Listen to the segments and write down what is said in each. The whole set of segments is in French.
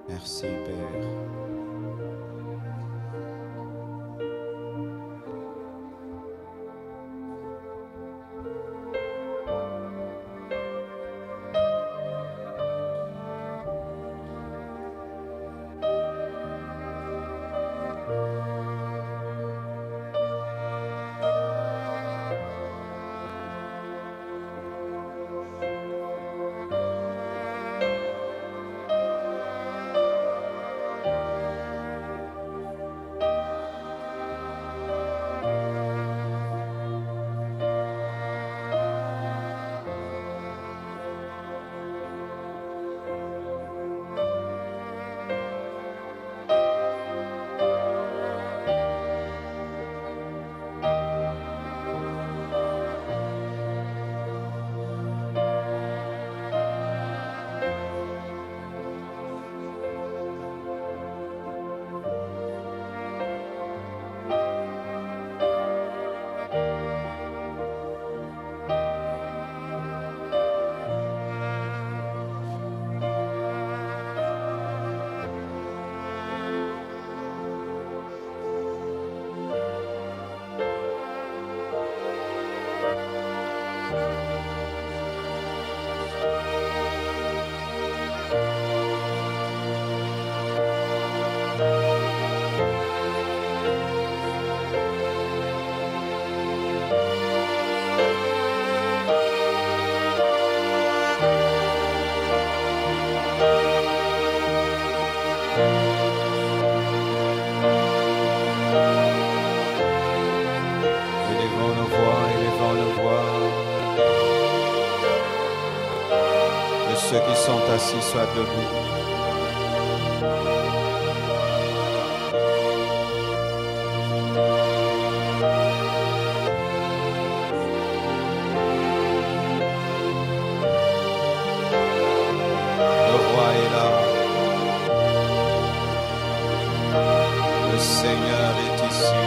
Merci, Père. Élevons nos voix. Que ceux qui sont assis soient debout. Le roi est là. Le Seigneur est ici.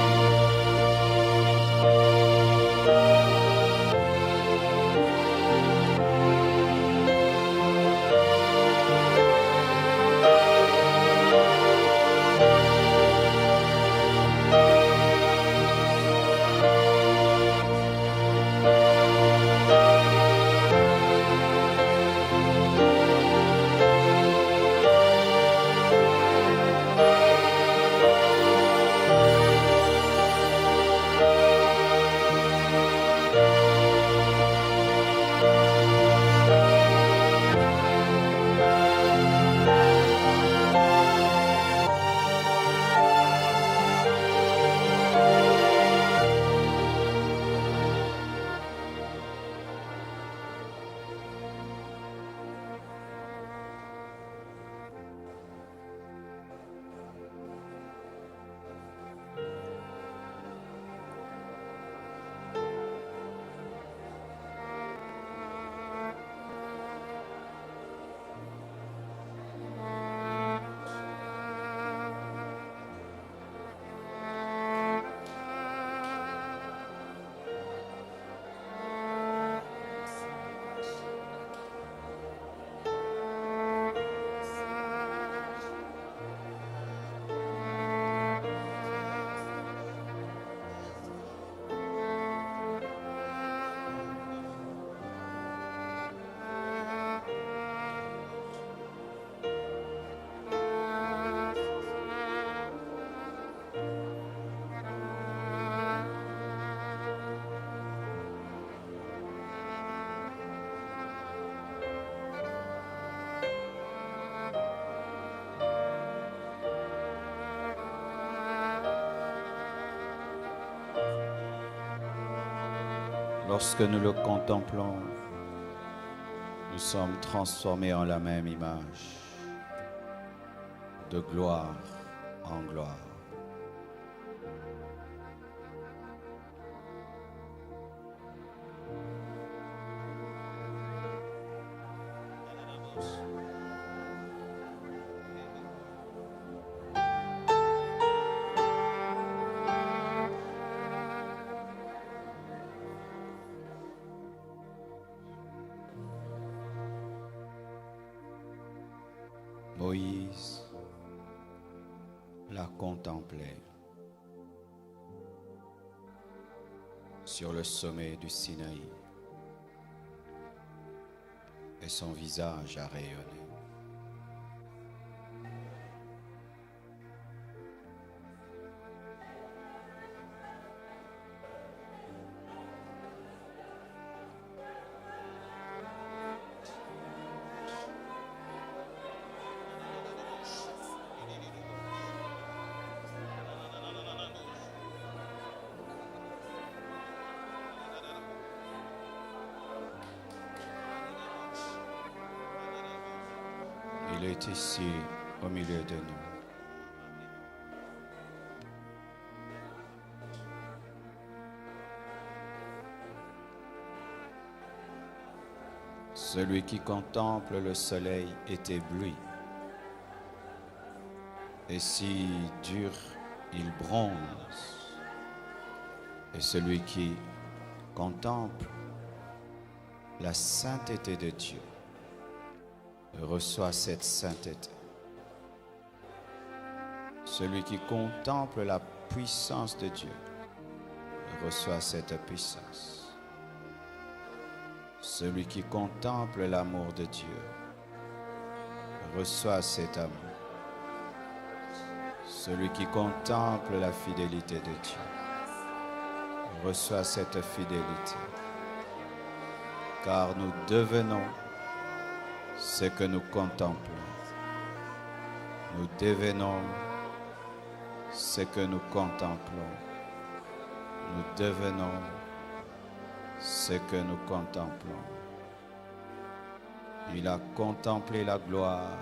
Lorsque nous le contemplons, nous sommes transformés en la même image, de gloire en gloire. Moïse la contemplait sur le sommet du Sinaï et son visage a rayonné. Il est ici au milieu de nous. Celui qui contemple le soleil est ébloui. Et si dur, il bronze. Et celui qui contemple la sainteté de Dieu reçoit cette sainteté. Celui qui contemple la puissance de Dieu reçoit cette puissance. Celui qui contemple l'amour de Dieu reçoit cet amour. Celui qui contemple la fidélité de Dieu reçoit cette fidélité. Car nous devenons ce que nous contemplons. Nous devenons ce que nous contemplons. Nous devenons ce que nous contemplons. Il a contemplé la gloire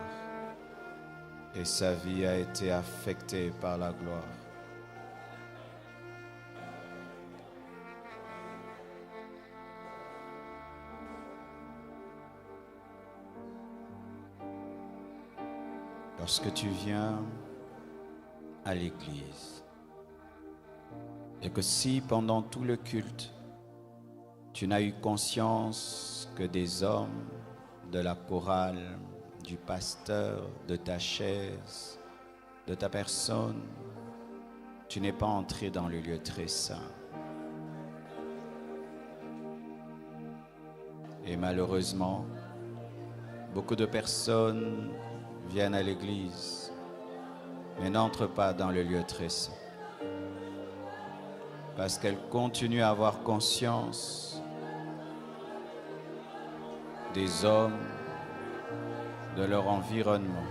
et sa vie a été affectée par la gloire. Lorsque tu viens à l'église et que si pendant tout le culte, tu n'as eu conscience que des hommes, de la chorale, du pasteur, de ta chaise, de ta personne, tu n'es pas entré dans le lieu très saint. Et malheureusement, beaucoup de personnes viennent à l'église, mais n'entrent pas dans le lieu très saint. Parce qu'elles continuent à avoir conscience des hommes, de leur environnement.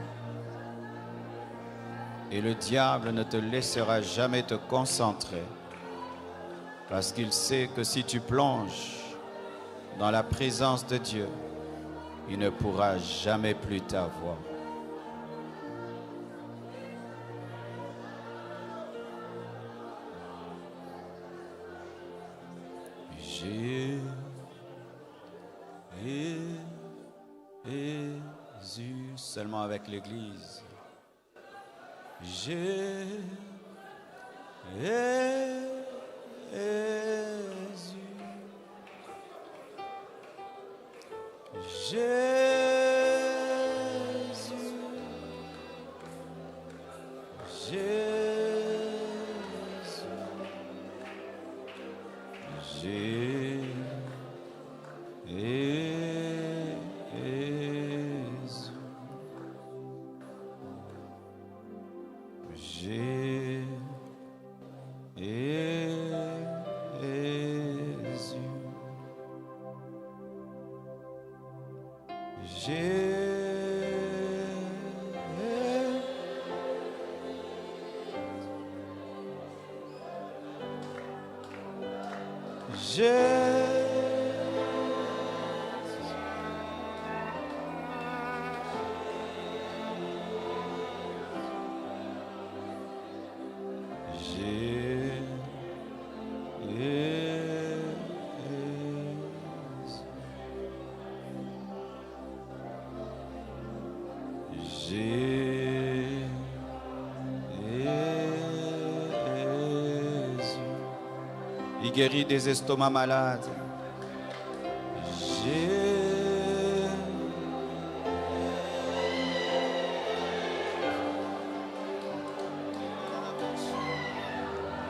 Et le diable ne te laissera jamais te concentrer, parce qu'il sait que si tu plonges dans la présence de Dieu, il ne pourra jamais plus t'avoir. Jésus, seulement avec l'Église. Jésus, Il guérit des estomacs malades.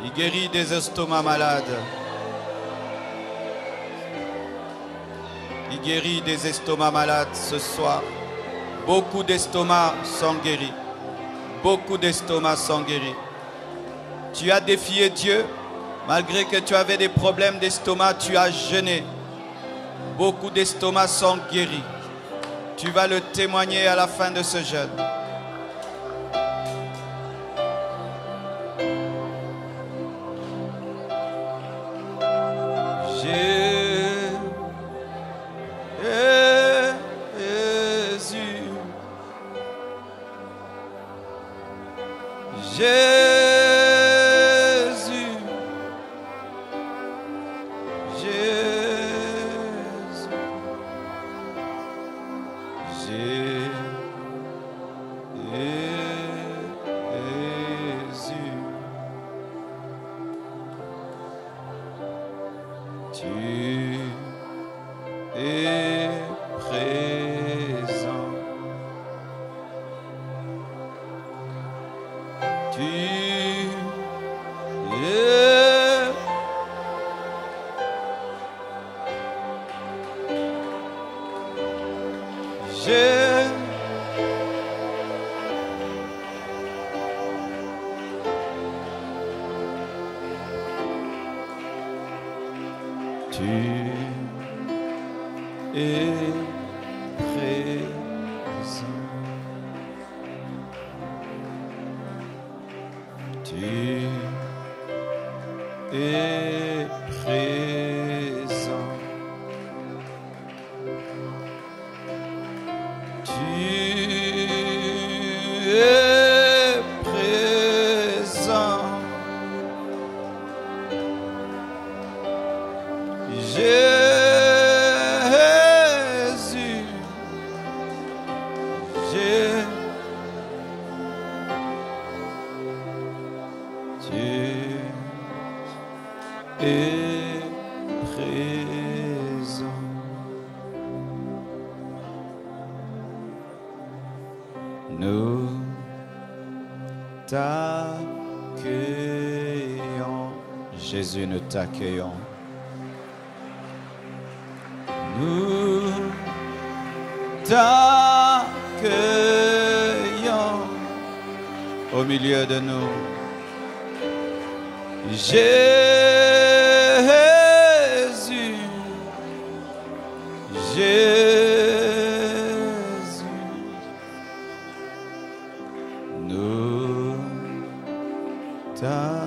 Il guérit des estomacs malades. Il guérit des estomacs malades ce soir. Beaucoup d'estomacs sont guéris. Beaucoup d'estomacs sont guéris. Tu as défié Dieu. Malgré que tu avais des problèmes d'estomac, tu as jeûné. Beaucoup d'estomacs sont guéris. Tu vas le témoigner à la fin de ce jeûne. Nous t'accueillons. Jésus, nous t'accueillons. Nous t'accueillons au milieu de nous. Jésus, Jésus, nous t'accueillons.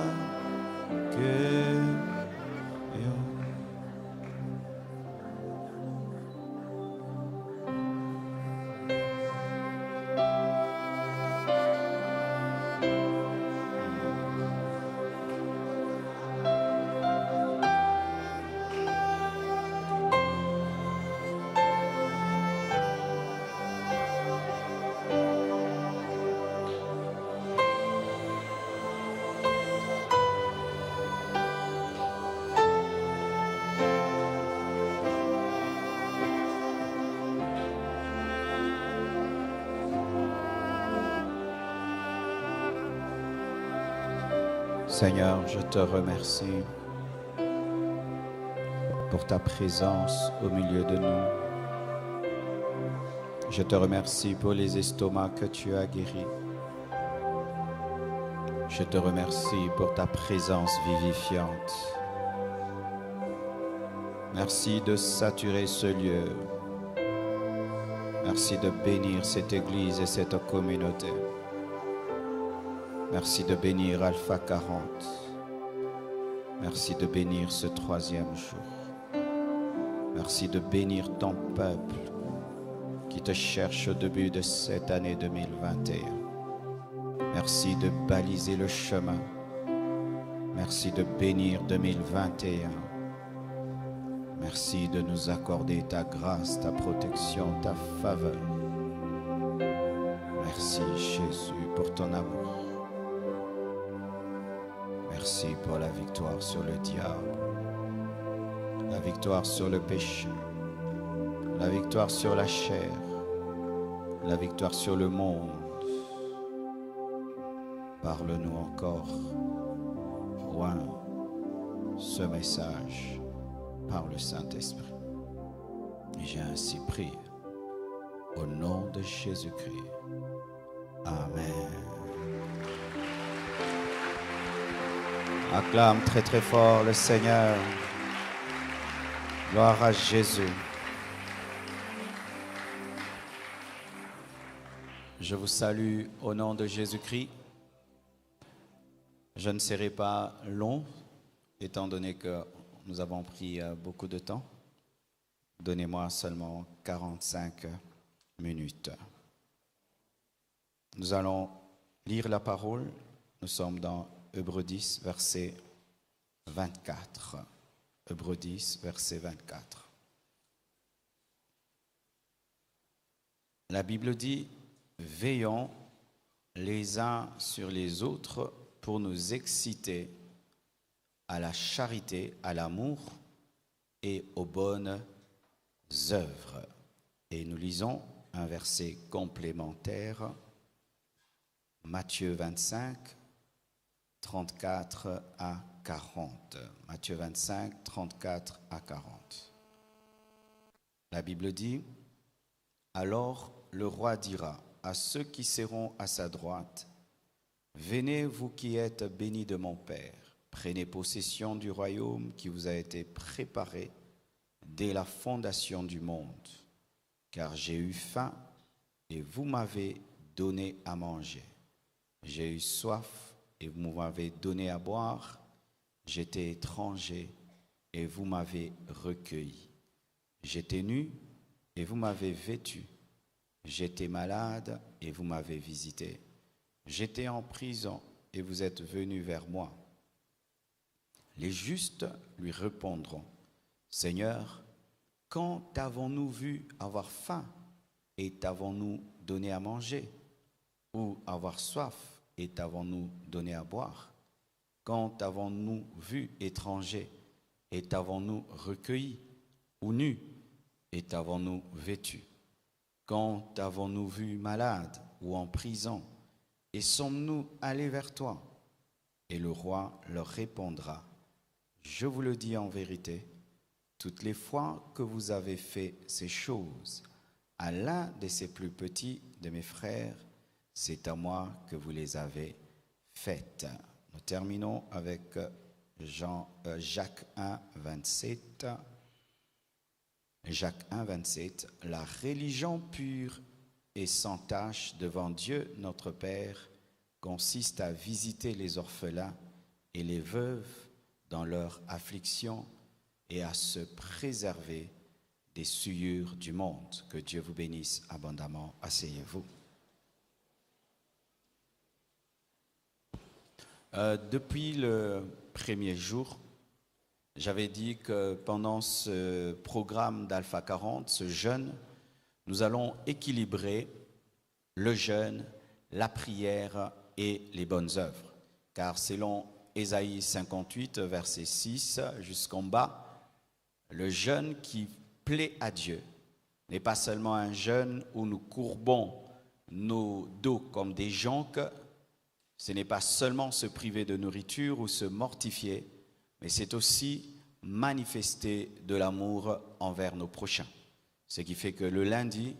Seigneur, je te remercie pour ta présence au milieu de nous. Je te remercie pour les estomacs que tu as guéris. Je te remercie pour ta présence vivifiante. Merci de saturer ce lieu. Merci de bénir cette église et cette communauté. Merci de bénir Alpha 40. Merci de bénir ce 3e jour. Merci de bénir ton peuple qui te cherche au début de cette année 2021. Merci de baliser le chemin. Merci de bénir 2021. Merci de nous accorder ta grâce, ta protection, ta faveur. Merci Jésus pour ton amour. Merci pour la victoire sur le diable, la victoire sur le péché, la victoire sur la chair, la victoire sur le monde. Parle-nous encore loin ce message par le Saint-Esprit. Et j'ai ainsi prié au nom de Jésus-Christ. Amen. Acclame très très fort le Seigneur. Gloire à Jésus. Je vous salue au nom de Jésus-Christ. Je ne serai pas long, étant donné que nous avons pris beaucoup de temps. Donnez-moi seulement 45 minutes. Nous allons lire la parole. Nous sommes dans Hébreux 10, verset 24. Hébreux 10, verset 24. La Bible dit « Veillons les uns sur les autres pour nous exciter à la charité, à l'amour et aux bonnes œuvres. » Et nous lisons un verset complémentaire, Matthieu 25, 34 à 40. Matthieu 25, 34 à 40. La Bible dit « Alors le roi dira à ceux qui seront à sa droite, « Venez, vous qui êtes bénis de mon Père, prenez possession du royaume qui vous a été préparé dès la fondation du monde. Car j'ai eu faim et vous m'avez donné à manger. J'ai eu soif et vous m'avez donné à boire. J'étais étranger et vous m'avez recueilli. J'étais nu et vous m'avez vêtu. J'étais malade et vous m'avez visité. J'étais en prison et vous êtes venus vers moi. » Les justes lui répondront, « Seigneur, quand t'avons-nous vu avoir faim et t'avons-nous donné à manger? Ou avoir soif et t'avons-nous donné à boire? Quand t'avons-nous vu étranger et t'avons-nous recueilli? Ou nu et t'avons-nous vêtu? Quand t'avons-nous vu malade ou en prison et sommes-nous allés vers toi? » Et le roi leur répondra, « Je vous le dis en vérité, toutes les fois que vous avez fait ces choses à l'un de ces plus petits de mes frères, c'est à moi que vous les avez faites. » Nous terminons avec Jacques 1, 27. Jacques 1, 27. « La religion pure et sans tache devant Dieu notre Père consiste à visiter les orphelins et les veuves dans leur affliction et à se préserver des souillures du monde. » Que Dieu vous bénisse abondamment. Asseyez-vous. Depuis le premier jour, j'avais dit que pendant ce programme d'Alpha 40, ce jeûne, nous allons équilibrer le jeûne, la prière et les bonnes œuvres. Car selon Ésaïe 58, verset 6 jusqu'en bas, le jeûne qui plaît à Dieu n'est pas seulement un jeûne où nous courbons nos dos comme des jonques. Ce n'est pas seulement se priver de nourriture ou se mortifier, mais c'est aussi manifester de l'amour envers nos prochains. Ce qui fait que le lundi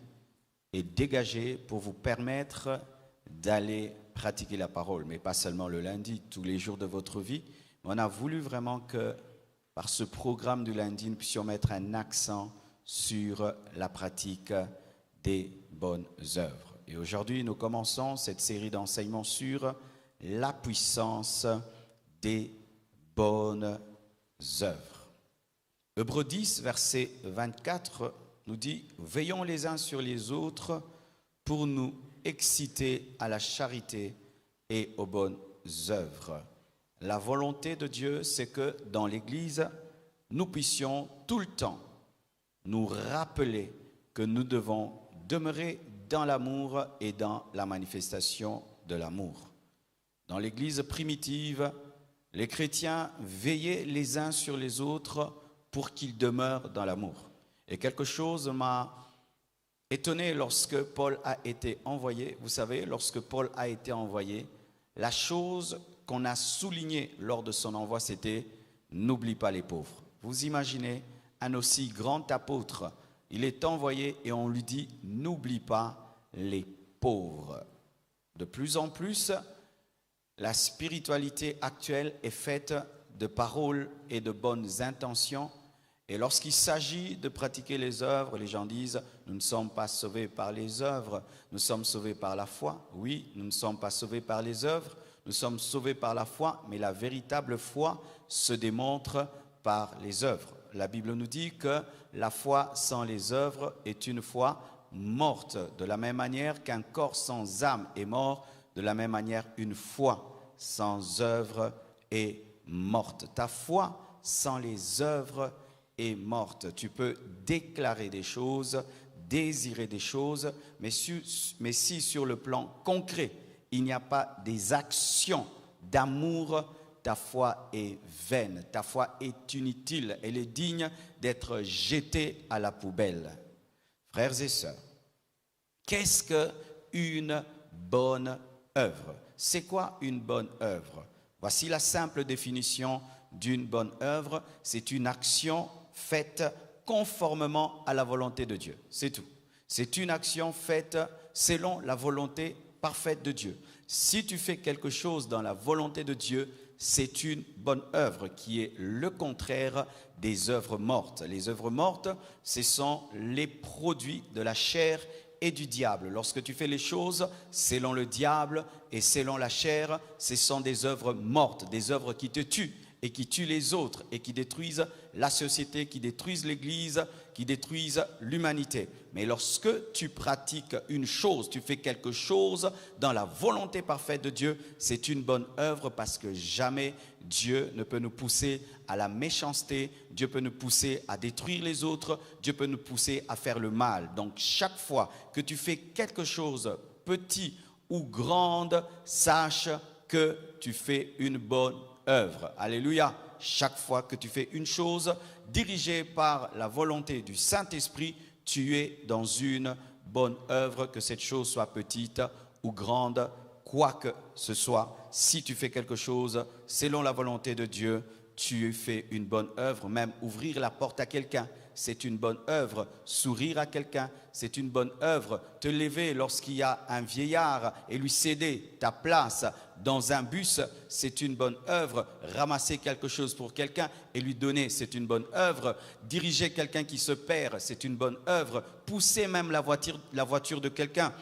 est dégagé pour vous permettre d'aller pratiquer la parole, mais pas seulement le lundi, tous les jours de votre vie. On a voulu vraiment que, par ce programme du lundi, nous puissions mettre un accent sur la pratique des bonnes œuvres. Et aujourd'hui, nous commençons cette série d'enseignements sur la puissance des bonnes œuvres. Hébreux 10, verset 24, nous dit « Veillons les uns sur les autres pour nous exciter à la charité et aux bonnes œuvres. » La volonté de Dieu, c'est que dans l'Église, nous puissions tout le temps nous rappeler que nous devons demeurer dans l'amour et dans la manifestation de l'amour. Dans l'Église primitive, les chrétiens veillaient les uns sur les autres pour qu'ils demeurent dans l'amour. Et quelque chose m'a étonné lorsque Paul a été envoyé. Vous savez, lorsque Paul a été envoyé, la chose qu'on a souligné lors de son envoi, c'était « N'oublie pas les pauvres ». Vous imaginez un aussi grand apôtre, il est envoyé et on lui dit « N'oublie pas les pauvres ». De plus en plus, la spiritualité actuelle est faite de paroles et de bonnes intentions. Et lorsqu'il s'agit de pratiquer les œuvres, les gens disent « Nous ne sommes pas sauvés par les œuvres, nous sommes sauvés par la foi ». Oui, nous ne sommes pas sauvés par les œuvres, nous sommes sauvés par la foi, mais la véritable foi se démontre par les œuvres. La Bible nous dit que la foi sans les œuvres est une foi morte. De la même manière qu'un corps sans âme est mort, de la même manière une foi sans œuvre est morte. Ta foi sans les œuvres est morte. Tu peux déclarer des choses, désirer des choses, mais si sur le plan concret, il n'y a pas des actions d'amour, ta foi est vaine, ta foi est inutile, elle est digne d'être jetée à la poubelle. Frères et sœurs, qu'est-ce qu'une bonne œuvre? C'est quoi une bonne œuvre? Voici la simple définition d'une bonne œuvre. C'est une action faite conformément à la volonté de Dieu. C'est tout. C'est une action faite selon la volonté parfaite de Dieu. Si tu fais quelque chose dans la volonté de Dieu, c'est une bonne œuvre qui est le contraire des œuvres mortes. Les œuvres mortes, ce sont les produits de la chair et du diable. Lorsque tu fais les choses selon le diable et selon la chair, ce sont des œuvres mortes, des œuvres qui te tuent et qui tuent les autres et qui détruisent la société, qui détruisent l'Église, qui détruisent l'humanité. Mais lorsque tu pratiques une chose, tu fais quelque chose dans la volonté parfaite de Dieu, c'est une bonne œuvre parce que jamais Dieu ne peut nous pousser à la méchanceté, Dieu peut nous pousser à détruire les autres, Dieu peut nous pousser à faire le mal. Donc chaque fois que tu fais quelque chose, petit ou grande, sache que tu fais une bonne œuvre. Alléluia. Chaque fois que tu fais une chose dirigée par la volonté du Saint-Esprit, tu es dans une bonne œuvre, que cette chose soit petite ou grande, quoi que ce soit. Si tu fais quelque chose selon la volonté de Dieu, tu fais une bonne œuvre. Même ouvrir la porte à quelqu'un, c'est une bonne œuvre. Sourire à quelqu'un, c'est une bonne œuvre. Te lever lorsqu'il y a un vieillard et lui céder ta place dans un bus, c'est une bonne œuvre. Ramasser quelque chose pour quelqu'un et lui donner, c'est une bonne œuvre. Diriger quelqu'un qui se perd, c'est une bonne œuvre. Pousser même la voiture de quelqu'un,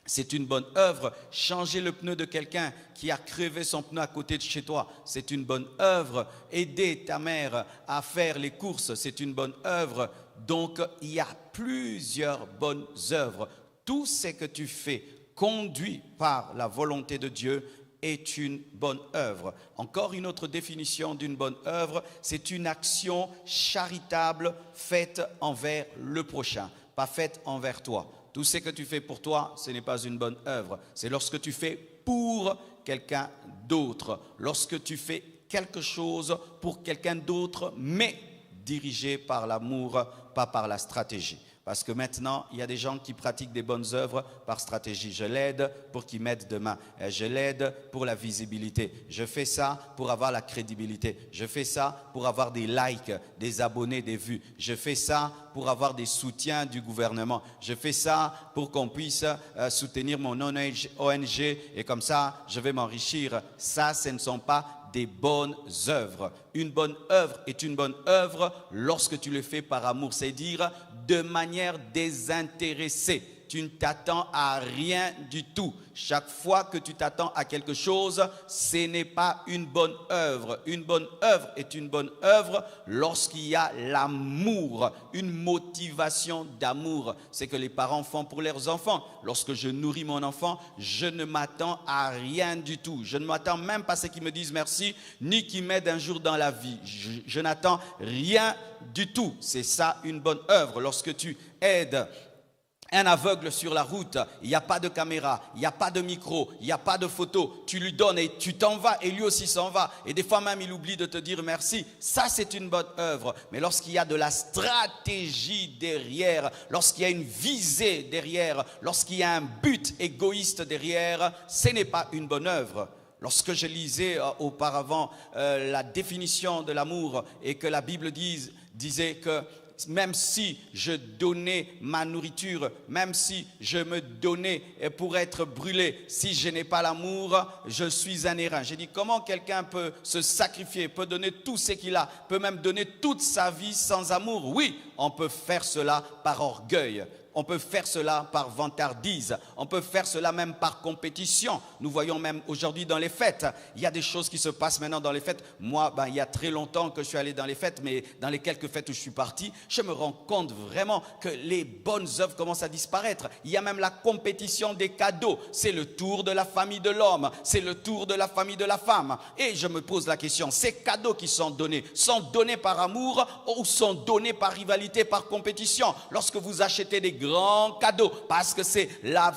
c'est une bonne œuvre. Changer le pneu de quelqu'un qui a crevé son pneu à côté de chez toi, c'est une bonne œuvre. Aider ta mère à faire les courses, c'est une bonne œuvre. Donc, il y a plusieurs bonnes œuvres. Tout ce que tu fais, conduit par la volonté de Dieu, est une bonne œuvre. Encore une autre définition d'une bonne œuvre, c'est une action charitable faite envers le prochain, pas faite envers toi. Tout ce que tu fais pour toi, ce n'est pas une bonne œuvre. C'est lorsque tu fais pour quelqu'un d'autre. Lorsque tu fais quelque chose pour quelqu'un d'autre, mais dirigé par l'amour, pas par la stratégie. Parce que maintenant, il y a des gens qui pratiquent des bonnes œuvres par stratégie. Je l'aide pour qu'il m'aide demain. Je l'aide pour la visibilité. Je fais ça pour avoir la crédibilité. Je fais ça pour avoir des likes, des abonnés, des vues. Je fais ça pour avoir des soutiens du gouvernement. Je fais ça pour qu'on puisse soutenir mon ONG et comme ça, je vais m'enrichir. Ça, ce ne sont pas des bonnes œuvres. Une bonne œuvre est une bonne œuvre lorsque tu le fais par amour, c'est dire de manière désintéressée. Tu ne t'attends à rien du tout. Chaque fois que tu t'attends à quelque chose, ce n'est pas une bonne œuvre. Une bonne œuvre est une bonne œuvre lorsqu'il y a l'amour, une motivation d'amour. C'est que les parents font pour leurs enfants. Lorsque je nourris mon enfant, je ne m'attends à rien du tout. Je ne m'attends même pas à ce qu'ils me disent merci, ni qu'ils m'aident un jour dans la vie. Je n'attends rien du tout. C'est ça une bonne œuvre. Lorsque tu aides un aveugle sur la route, il n'y a pas de caméra, il n'y a pas de micro, il n'y a pas de photo. Tu lui donnes et tu t'en vas et lui aussi s'en va. Et des fois même il oublie de te dire merci. Ça c'est une bonne œuvre. Mais lorsqu'il y a de la stratégie derrière, lorsqu'il y a une visée derrière, lorsqu'il y a un but égoïste derrière, ce n'est pas une bonne œuvre. Lorsque je lisais auparavant la définition de l'amour et que la Bible disait que même si je donnais ma nourriture, même si je me donnais pour être brûlé, si je n'ai pas l'amour, je suis un airain. J'ai dit, comment quelqu'un peut se sacrifier, peut donner tout ce qu'il a, peut même donner toute sa vie sans amour? Oui, on peut faire cela par orgueil. On peut faire cela par vantardise, on peut faire cela même par compétition. Nous voyons même aujourd'hui dans les fêtes, il y a des choses qui se passent maintenant dans les fêtes. Moi, il y a très longtemps que je suis allé dans les fêtes, mais dans les quelques fêtes où je suis parti, je me rends compte vraiment que les bonnes œuvres commencent à disparaître. Il y a même la compétition des cadeaux. C'est le tour de la famille de l'homme, c'est le tour de la famille de la femme. Et je me pose la question, ces cadeaux qui sont donnés par amour ou sont donnés par rivalité, par compétition? Lorsque vous achetez des grands cadeaux, parce que c'est la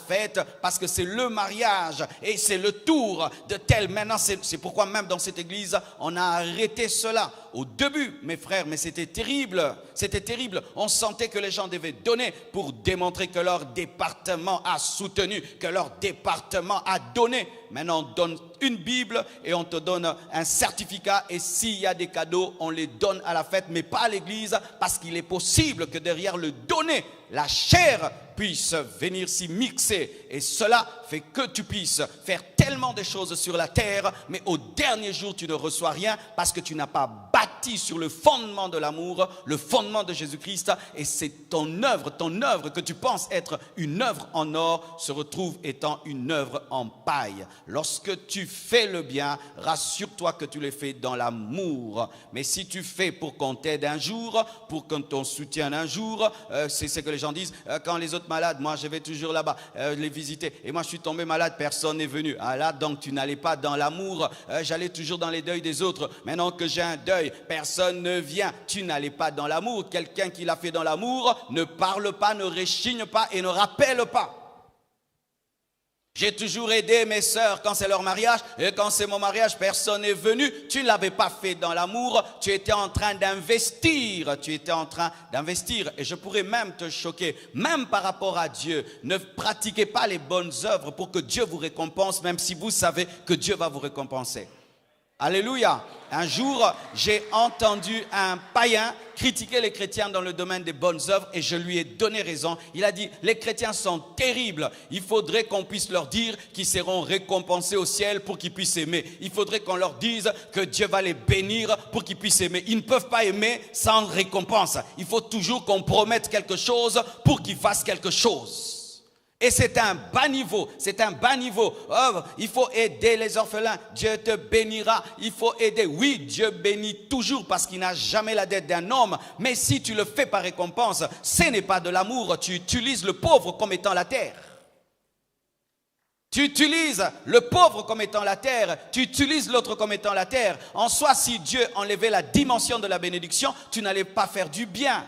fête, parce que c'est le mariage et c'est le tour de tel. Maintenant, c'est pourquoi même dans cette église, on a arrêté cela. Au début, mes frères, mais c'était terrible. C'était terrible. On sentait que les gens devaient donner pour démontrer que leur département a soutenu, que leur département a donné. Maintenant, on donne une Bible et on te donne un certificat. Et s'il y a des cadeaux, on les donne à la fête, mais pas à l'église, parce qu'il est possible que derrière le donner, la chair puisse venir s'y mixer. Et cela fait que tu puisses faire tellement de choses sur la terre, mais au dernier jour, tu ne reçois rien parce que tu n'as pas bâti sur le fondement de l'amour, le fondement de Jésus-Christ. Et c'est ton œuvre que tu penses être une œuvre en or se retrouve étant une œuvre en paille. Lorsque tu fais le bien, rassure-toi que tu le fais dans l'amour. Mais si tu fais pour qu'on t'aide un jour, pour qu'on te soutienne un jour, c'est ce que les gens disent, quand les autres malades, moi je vais toujours là-bas les visiter, et moi je suis tombé malade, personne n'est venu. Ah là, donc tu n'allais pas dans l'amour. J'allais toujours dans les deuils des autres. Maintenant que j'ai un deuil, personne ne vient. Tu n'allais pas dans l'amour. Quelqu'un qui l'a fait dans l'amour ne parle pas, ne réchigne pas et ne rappelle pas. J'ai toujours aidé mes sœurs quand c'est leur mariage, et quand c'est mon mariage, personne n'est venu. Tu ne l'avais pas fait dans l'amour, tu étais en train d'investir. Et je pourrais même te choquer, même par rapport à Dieu. Ne pratiquez pas les bonnes œuvres pour que Dieu vous récompense, même si vous savez que Dieu va vous récompenser. Alléluia. Un jour, j'ai entendu un païen critiquer les chrétiens dans le domaine des bonnes œuvres et je lui ai donné raison. Il a dit, les chrétiens sont terribles. Il faudrait qu'on puisse leur dire qu'ils seront récompensés au ciel pour qu'ils puissent aimer. Il faudrait qu'on leur dise que Dieu va les bénir pour qu'ils puissent aimer. Ils ne peuvent pas aimer sans récompense. Il faut toujours qu'on promette quelque chose pour qu'ils fassent quelque chose. Et c'est un bas niveau, Oh, il faut aider les orphelins, Dieu te bénira, il faut aider. Oui, Dieu bénit toujours parce qu'il n'a jamais la dette d'un homme. Mais si tu le fais par récompense, ce n'est pas de l'amour, tu utilises le pauvre comme étant la terre. Tu utilises le pauvre comme étant la terre, tu utilises l'autre comme étant la terre. En soi, si Dieu enlevait la dimension de la bénédiction, tu n'allais pas faire du bien.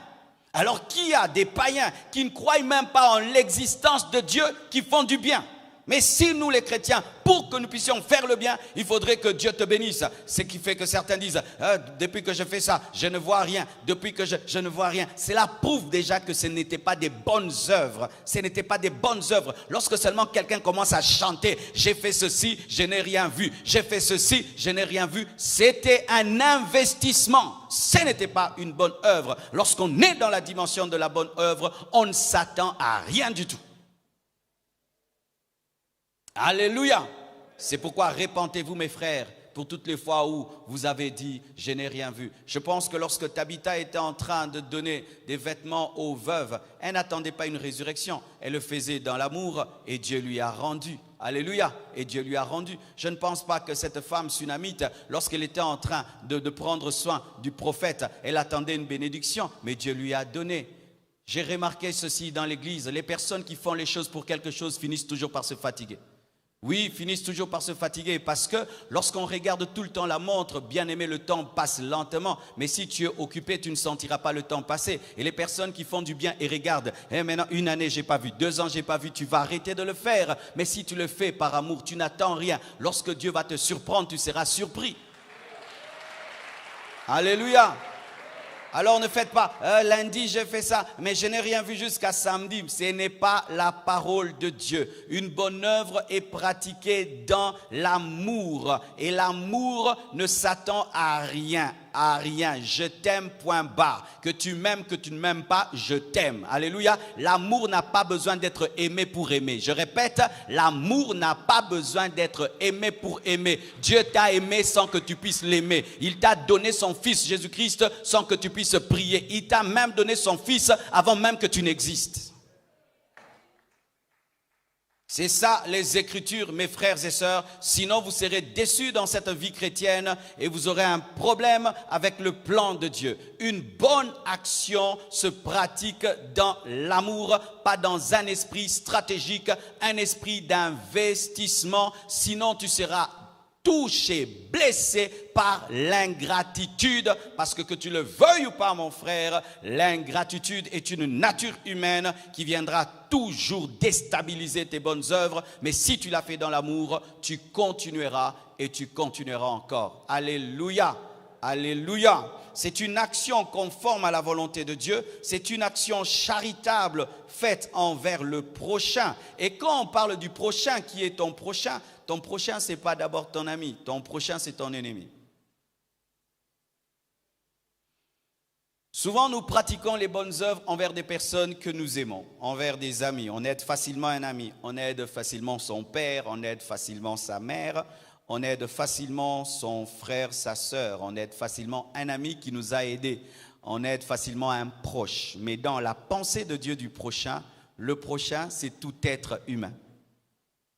Alors qu'il y a des païens qui ne croient même pas en l'existence de Dieu qui font du bien. Mais si nous les chrétiens, pour que nous puissions faire le bien, il faudrait que Dieu te bénisse. Ce qui fait que certains disent, depuis que je fais ça, je ne vois rien. Depuis que je ne vois rien. Cela prouve déjà que ce n'était pas des bonnes œuvres. Ce n'était pas des bonnes œuvres. Lorsque seulement quelqu'un commence à chanter, j'ai fait ceci, je n'ai rien vu. J'ai fait ceci, je n'ai rien vu. C'était un investissement. Ce n'était pas une bonne œuvre. Lorsqu'on est dans la dimension de la bonne œuvre, on ne s'attend à rien du tout. Alléluia. C'est pourquoi répentez-vous mes frères pour toutes les fois où vous avez dit je n'ai rien vu. Je pense que lorsque Tabitha était en train de donner des vêtements aux veuves, elle n'attendait pas une résurrection, elle le faisait dans l'amour et Dieu lui a rendu. Alléluia. Et Dieu lui a rendu. Je ne pense pas que cette femme sunamite, lorsqu'elle était en train de prendre soin du prophète, elle attendait une bénédiction, mais Dieu lui a donné. J'ai remarqué ceci dans l'église, les personnes qui font les choses pour quelque chose finissent toujours par se fatiguer. Oui, finissent toujours par se fatiguer parce que lorsqu'on regarde tout le temps la montre, bien aimé, le temps passe lentement. Mais si tu es occupé, tu ne sentiras pas le temps passer. Et les personnes qui font du bien et regardent, maintenant une année, j'ai pas vu, 2 ans, j'ai pas vu, tu vas arrêter de le faire. Mais si tu le fais par amour, tu n'attends rien. Lorsque Dieu va te surprendre, tu seras surpris. Alléluia. Alors ne faites pas, lundi j'ai fait ça, mais je n'ai rien vu jusqu'à samedi. Ce n'est pas la parole de Dieu. Une bonne œuvre est pratiquée dans l'amour. Et l'amour ne s'attend à rien. À rien. Je t'aime, point barre. Que tu m'aimes, que tu ne m'aimes pas, je t'aime. Alléluia. L'amour n'a pas besoin d'être aimé pour aimer. Je répète, l'amour n'a pas besoin d'être aimé pour aimer. Dieu t'a aimé sans que tu puisses l'aimer. Il t'a donné son Fils Jésus-Christ sans que tu puisses prier. Il t'a même donné son Fils avant même que tu n'existes. C'est ça les Écritures, mes frères et sœurs. Sinon, vous serez déçus dans cette vie chrétienne et vous aurez un problème avec le plan de Dieu. Une bonne action se pratique dans l'amour, pas dans un esprit stratégique, un esprit d'investissement. Sinon, tu seras touché, blessé par l'ingratitude, parce que tu le veuilles ou pas, mon frère, l'ingratitude est une nature humaine qui viendra toujours déstabiliser tes bonnes œuvres, mais si tu l'as fait dans l'amour, tu continueras et tu continueras encore. Alléluia, alléluia. C'est une action conforme à la volonté de Dieu, c'est une action charitable faite envers le prochain. Et quand on parle du prochain, qui est ton prochain, ce n'est pas d'abord ton ami, ton prochain, c'est ton ennemi. Souvent, nous pratiquons les bonnes œuvres envers des personnes que nous aimons, envers des amis. On aide facilement un ami, on aide facilement son père, on aide facilement sa mère, on aide facilement son frère, sa sœur, on aide facilement un ami qui nous a aidés, on aide facilement un proche. Mais dans la pensée de Dieu du prochain, le prochain, c'est tout être humain.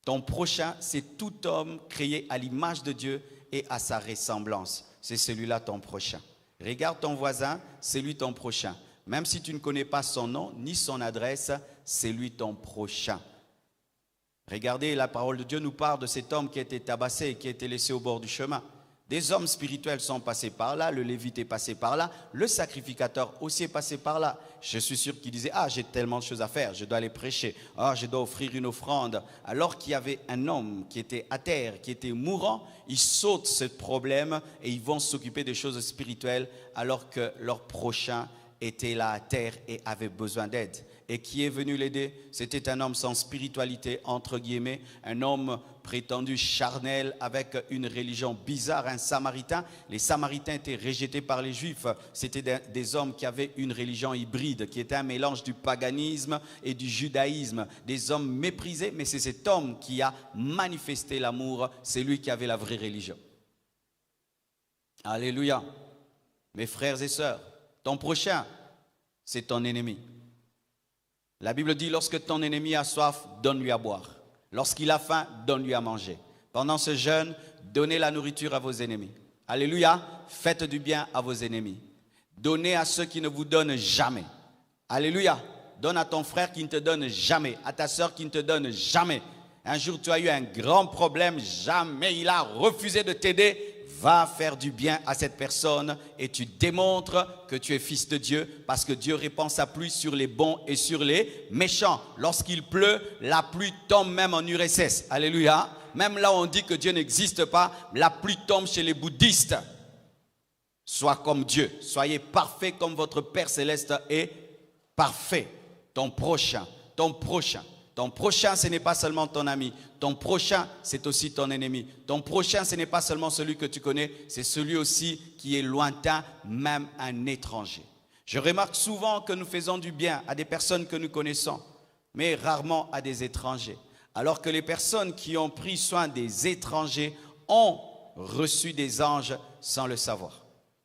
Ton prochain, c'est tout homme créé à l'image de Dieu et à sa ressemblance. C'est celui-là ton prochain. Regarde ton voisin, c'est lui ton prochain. Même si tu ne connais pas son nom ni son adresse, c'est lui ton prochain. Regardez, la parole de Dieu nous parle de cet homme qui a été tabassé et qui a été laissé au bord du chemin. Des hommes spirituels sont passés par là, le lévite est passé par là, le sacrificateur aussi est passé par là. Je suis sûr qu'il disait, j'ai tellement de choses à faire, je dois aller prêcher, je dois offrir une offrande. Alors qu'il y avait un homme qui était à terre, qui était mourant, ils sautent ce problème et ils vont s'occuper des choses spirituelles alors que leur prochain était là à terre et avait besoin d'aide. Et qui est venu l'aider? C'était un homme sans spiritualité, entre guillemets, un homme prétendu charnel avec une religion bizarre, un samaritain. Les samaritains étaient rejetés par les juifs. C'était des hommes qui avaient une religion hybride, qui était un mélange du paganisme et du judaïsme. Des hommes méprisés, mais c'est cet homme qui a manifesté l'amour. C'est lui qui avait la vraie religion. Alléluia. Mes frères et sœurs, ton prochain, c'est ton ennemi. La Bible dit, lorsque ton ennemi a soif, donne-lui à boire. Lorsqu'il a faim, donne-lui à manger. Pendant ce jeûne, donnez la nourriture à vos ennemis. Alléluia, faites du bien à vos ennemis. Donnez à ceux qui ne vous donnent jamais. Alléluia, donne à ton frère qui ne te donne jamais, à ta soeur qui ne te donne jamais. Un jour, tu as eu un grand problème, jamais il a refusé de t'aider. Va faire du bien à cette personne et tu démontres que tu es fils de Dieu parce que Dieu répand sa pluie sur les bons et sur les méchants. Lorsqu'il pleut, la pluie tombe même en URSS. Alléluia. Même là où on dit que Dieu n'existe pas, la pluie tombe chez les bouddhistes. Sois comme Dieu. Soyez parfait comme votre Père Céleste est parfait. Ton prochain, ton prochain. Ton prochain, ce n'est pas seulement ton ami. Ton prochain, c'est aussi ton ennemi. Ton prochain, ce n'est pas seulement celui que tu connais, c'est celui aussi qui est lointain, même un étranger. Je remarque souvent que nous faisons du bien à des personnes que nous connaissons, mais rarement à des étrangers. Alors que les personnes qui ont pris soin des étrangers ont reçu des anges sans le savoir.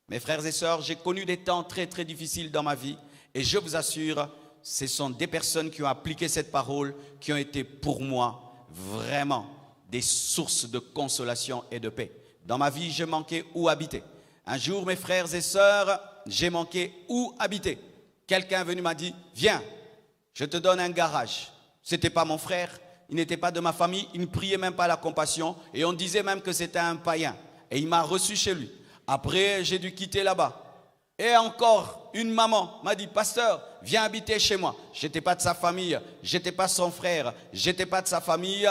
Mes frères et sœurs, j'ai connu des temps très très difficiles dans ma vie et je vous assure, ce sont des personnes qui ont appliqué cette parole, qui ont été pour moi vraiment des sources de consolation et de paix. Dans ma vie, je manquais où habiter. Un jour, mes frères et sœurs, j'ai manqué où habiter. Quelqu'un est venu m'a dit, viens, je te donne un garage. Ce n'était pas mon frère, il n'était pas de ma famille, il ne priait même pas à la compassion et on disait même que c'était un païen. Et il m'a reçu chez lui. Après, j'ai dû quitter là-bas. Et encore, une maman m'a dit, pasteur, viens habiter chez moi. Je n'étais pas de sa famille, je n'étais pas son frère, je n'étais pas de sa famille.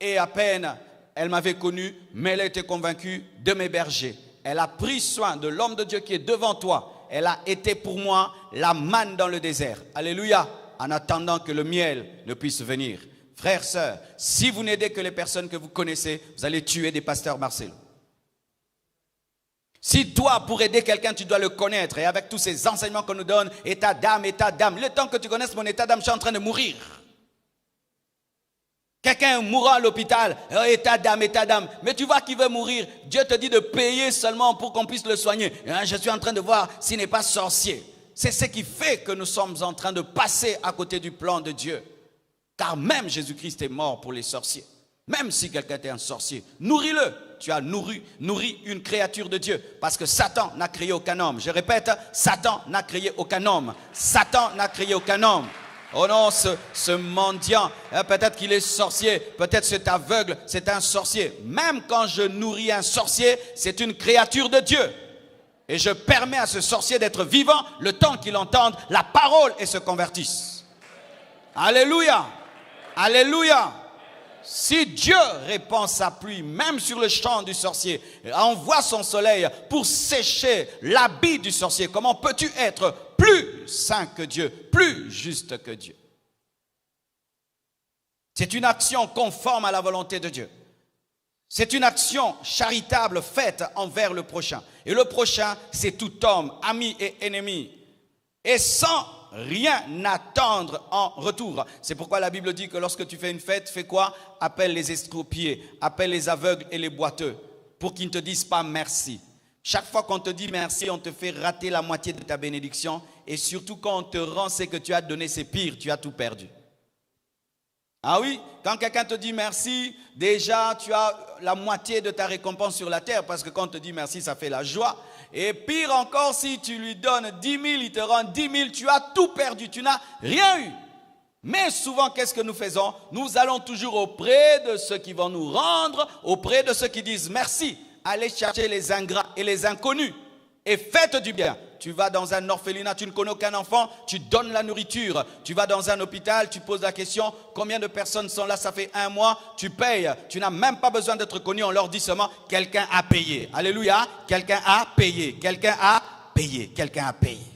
Et à peine, elle m'avait connu, mais elle était convaincue de m'héberger. Elle a pris soin de l'homme de Dieu qui est devant toi. elle a été pour moi la manne dans le désert. Alléluia. En attendant que le miel ne puisse venir. Frères, sœurs, si vous n'aidez que les personnes que vous connaissez, vous allez tuer des pasteurs Marcel. Si toi, pour aider quelqu'un, tu dois le connaître, et avec tous ces enseignements qu'on nous donne, état d'âme, le temps que tu connaisses mon état d'âme, je suis en train de mourir. Quelqu'un mourra à l'hôpital, état d'âme. Mais tu vois qu'il veut mourir. Dieu te dit de payer seulement pour qu'on puisse le soigner. Je suis en train de voir s'il n'est pas sorcier. C'est ce qui fait que nous sommes en train de passer à côté du plan de Dieu. Car même Jésus-Christ est mort pour les sorciers. Même si quelqu'un était un sorcier, nourris-le. Tu as nourri une créature de Dieu. Parce que Satan n'a créé aucun homme. Je répète, Satan n'a créé aucun homme. Satan n'a créé aucun homme. Oh non, ce mendiant, peut-être qu'il est sorcier, peut-être c'est aveugle, c'est un sorcier. Même quand je nourris un sorcier, c'est une créature de Dieu. Et je permets à ce sorcier d'être vivant le temps qu'il entende la parole et se convertisse. Alléluia. Alléluia. Si Dieu répand sa pluie, même sur le champ du sorcier, envoie son soleil pour sécher l'habit du sorcier, comment peux-tu être plus saint que Dieu, plus juste que Dieu? C'est une action conforme à la volonté de Dieu. C'est une action charitable faite envers le prochain. Et le prochain, c'est tout homme, ami et ennemi. Et sans rien attendre en retour. C'est pourquoi la Bible dit que lorsque tu fais une fête, fais quoi? Appelle les estropiés, appelle les aveugles et les boiteux pour qu'ils ne te disent pas merci. Chaque fois qu'on te dit merci, on te fait rater la moitié de ta bénédiction. Et surtout quand on te rend ce que tu as donné, c'est pire, tu as tout perdu. Ah oui, quand quelqu'un te dit merci, déjà tu as la moitié de ta récompense sur la terre. Parce que quand on te dit merci, ça fait la joie. Et pire encore, si tu lui donnes 10 000, il te rend 10 000, tu as tout perdu, tu n'as rien eu. Mais souvent, qu'est-ce que nous faisons? Nous allons toujours auprès de ceux qui vont nous rendre, auprès de ceux qui disent merci. Allez chercher les ingrats et les inconnus et faites du bien. Tu vas dans un orphelinat, tu ne connais aucun enfant, tu donnes la nourriture. Tu vas dans un hôpital, tu poses la question, combien de personnes sont là, ça fait 1 mois, tu payes. Tu n'as même pas besoin d'être connu, on leur dit seulement, quelqu'un a payé. Alléluia, quelqu'un a payé, quelqu'un a payé, quelqu'un a payé.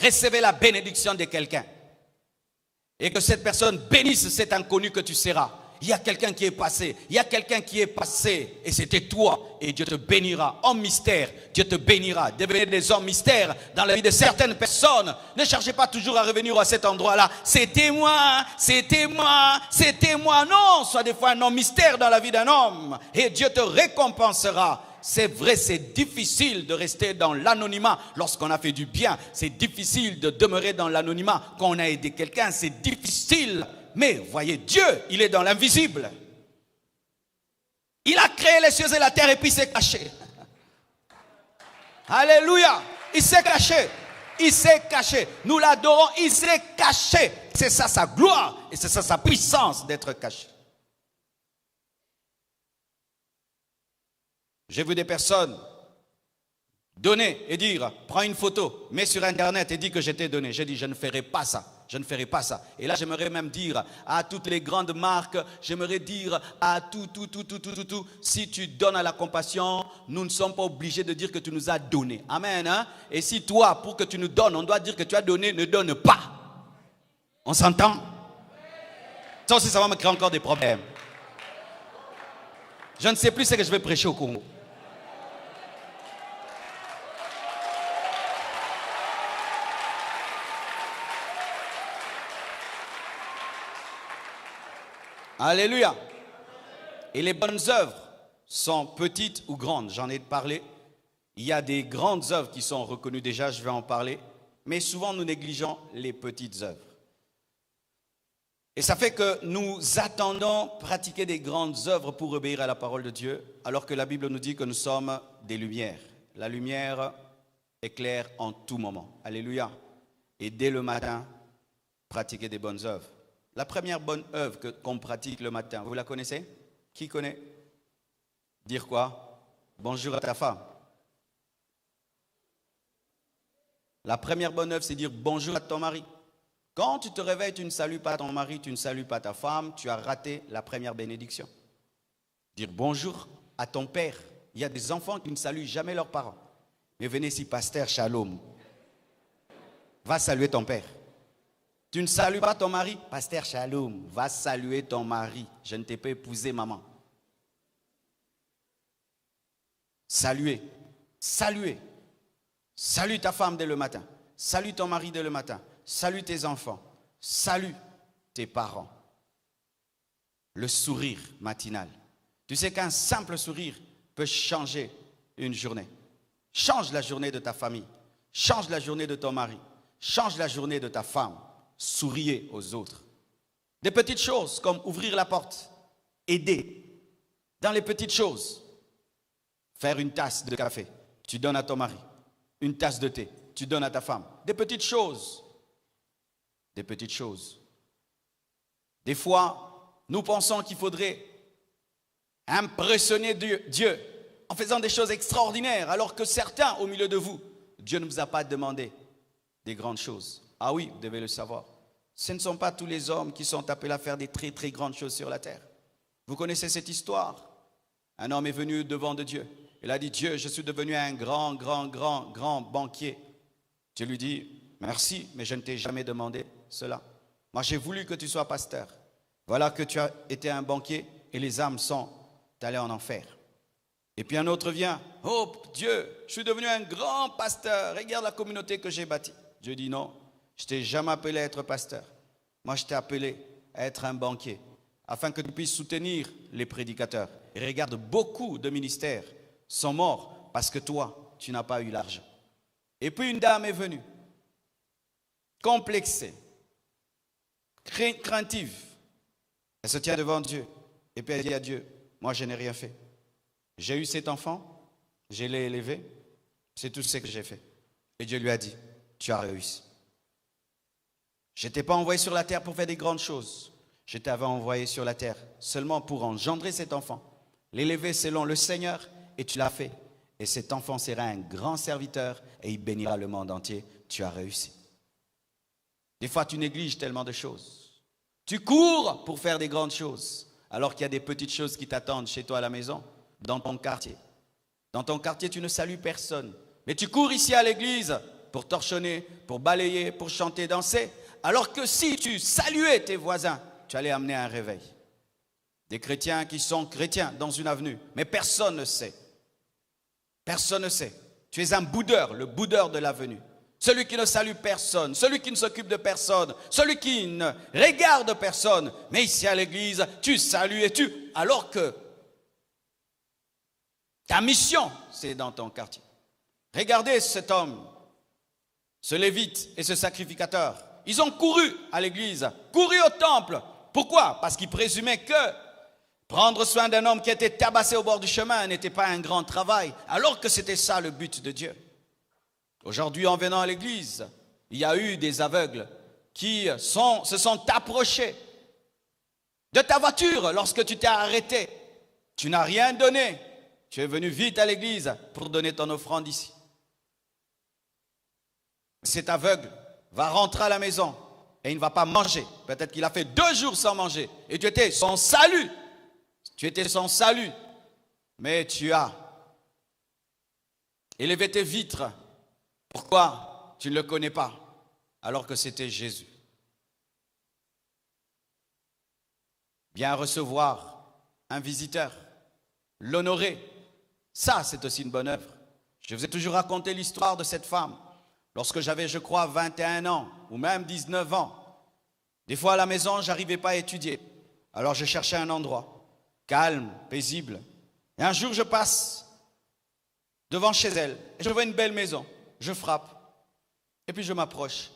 Recevez la bénédiction de quelqu'un. Et que cette personne bénisse cet inconnu que tu seras. Il y a quelqu'un qui est passé, et c'était toi, et Dieu te bénira. Homme mystère, Dieu te bénira. Devenez des hommes mystères dans la vie de certaines personnes. Ne cherchez pas toujours à revenir à cet endroit-là. C'était moi. Non, sois des fois un homme mystère dans la vie d'un homme, et Dieu te récompensera. C'est vrai, c'est difficile de rester dans l'anonymat lorsqu'on a fait du bien. C'est difficile de demeurer dans l'anonymat quand on a aidé quelqu'un. C'est difficile. Mais voyez, Dieu, il est dans l'invisible. Il a créé les cieux et la terre et puis il s'est caché. Alléluia. Il s'est caché. Il s'est caché. Nous l'adorons, il s'est caché. C'est ça sa gloire et c'est ça sa puissance d'être caché. J'ai vu des personnes donner et dire, prends une photo, mets sur internet et dis que je t'ai donné. J'ai dit, je ne ferai pas ça. Je ne ferai pas ça. Et là, j'aimerais même dire à toutes les grandes marques, j'aimerais dire à tout, si tu donnes à la compassion, nous ne sommes pas obligés de dire que tu nous as donné. Amen. Hein? Et si toi, pour que tu nous donnes, on doit dire que tu as donné, ne donne pas. On s'entend? Ça aussi, ça va me créer encore des problèmes. Je ne sais plus ce que je vais prêcher au Congo. Alléluia. Et les bonnes œuvres sont petites ou grandes. J'en ai parlé. Il y a des grandes œuvres qui sont reconnues déjà, je vais en parler. Mais souvent, nous négligeons les petites œuvres. Et ça fait que nous attendons pratiquer des grandes œuvres pour obéir à la parole de Dieu, alors que la Bible nous dit que nous sommes des lumières. La lumière éclaire en tout moment. Alléluia. Et dès le matin, pratiquer des bonnes œuvres. La première bonne œuvre qu'on pratique le matin, vous la connaissez? Qui connaît? Dire quoi? Bonjour à ta femme. La première bonne œuvre, c'est dire bonjour à ton mari. Quand tu te réveilles, tu ne salues pas ton mari, tu ne salues pas ta femme, tu as raté la première bénédiction. Dire bonjour à ton père. Il y a des enfants qui ne saluent jamais leurs parents. Mais venez ici, pasteur Shalom. Va saluer ton père. Tu ne salues pas ton mari? Pasteur Shalom, va saluer ton mari. Je ne t'ai pas épousé, maman. Saluer. Saluer. Salue ta femme dès le matin. Salue ton mari dès le matin. Salue tes enfants. Salue tes parents. Le sourire matinal. Tu sais qu'un simple sourire peut changer une journée. Change la journée de ta famille. Change la journée de ton mari. Change la journée de ta femme. Souriez aux autres. Des petites choses comme ouvrir la porte, aider. Dans les petites choses, faire une tasse de café, tu donnes à ton mari. Une tasse de thé, tu donnes à ta femme. Des petites choses. Des petites choses. Des fois, nous pensons qu'il faudrait impressionner Dieu en faisant des choses extraordinaires, alors que certains, au milieu de vous, Dieu ne vous a pas demandé des grandes choses. Ah oui, vous devez le savoir. Ce ne sont pas tous les hommes qui sont appelés à faire des très très grandes choses sur la terre. Vous connaissez cette histoire? Un homme est venu devant de Dieu. Il a dit, Dieu, je suis devenu un grand banquier. Dieu lui dit, merci, mais je ne t'ai jamais demandé cela. Moi, j'ai voulu que tu sois pasteur. Voilà que tu as été un banquier et les âmes sont allées en enfer. Et puis un autre vient, oh Dieu, je suis devenu un grand pasteur. Regarde la communauté que j'ai bâtie. Dieu dit, non, je ne t'ai jamais appelé à être pasteur. Moi, je t'ai appelé à être un banquier, afin que tu puisses soutenir les prédicateurs. Et regarde, beaucoup de ministères sont morts parce que toi, tu n'as pas eu l'argent. Et puis une dame est venue, complexée, craintive. Elle se tient devant Dieu et puis elle dit à Dieu, moi je n'ai rien fait. J'ai eu cet enfant, je l'ai élevé, c'est tout ce que j'ai fait. Et Dieu lui a dit, tu as réussi. Je ne t'ai pas envoyé sur la terre pour faire des grandes choses. Je t'avais envoyé sur la terre seulement pour engendrer cet enfant, l'élever selon le Seigneur, et tu l'as fait. Et cet enfant sera un grand serviteur et il bénira le monde entier. Tu as réussi. Des fois, tu négliges tellement de choses. Tu cours pour faire des grandes choses, alors qu'il y a des petites choses qui t'attendent chez toi à la maison, dans ton quartier. Dans ton quartier, tu ne salues personne. Mais tu cours ici à l'église pour torchonner, pour balayer, pour chanter, danser. Alors que si tu saluais tes voisins, tu allais amener un réveil. Des chrétiens qui sont chrétiens dans une avenue, mais personne ne sait. Personne ne sait. Tu es un boudeur, le boudeur de l'avenue. Celui qui ne salue personne, celui qui ne s'occupe de personne, celui qui ne regarde personne. Mais ici à l'église, tu salues et tu... Alors que ta mission, c'est dans ton quartier. Regardez cet homme, ce lévite et ce sacrificateur. Ils ont couru à l'église, couru au temple. Pourquoi? Parce qu'ils présumaient que prendre soin d'un homme qui était tabassé au bord du chemin n'était pas un grand travail, alors que c'était ça le but de Dieu. Aujourd'hui, en venant à l'église, il y a eu des aveugles qui se sont approchés de ta voiture lorsque tu t'es arrêté. Tu n'as rien donné. Tu es venu vite à l'église pour donner ton offrande ici. Cet aveugle va rentrer à la maison et il ne va pas manger. Peut-être qu'il a fait 2 jours sans manger. Et tu étais son salut. Tu étais son salut. Mais tu as élevé tes vitres. Pourquoi tu ne le connais pas alors que c'était Jésus? Bien recevoir un visiteur, l'honorer, ça c'est aussi une bonne œuvre. Je vous ai toujours raconté l'histoire de cette femme. Lorsque j'avais, je crois, 21 ans ou même 19 ans, des fois à la maison, je n'arrivais pas à étudier. Alors je cherchais un endroit calme, paisible. Et un jour, je passe devant chez elle et je vois une belle maison. Je frappe et puis je m'approche.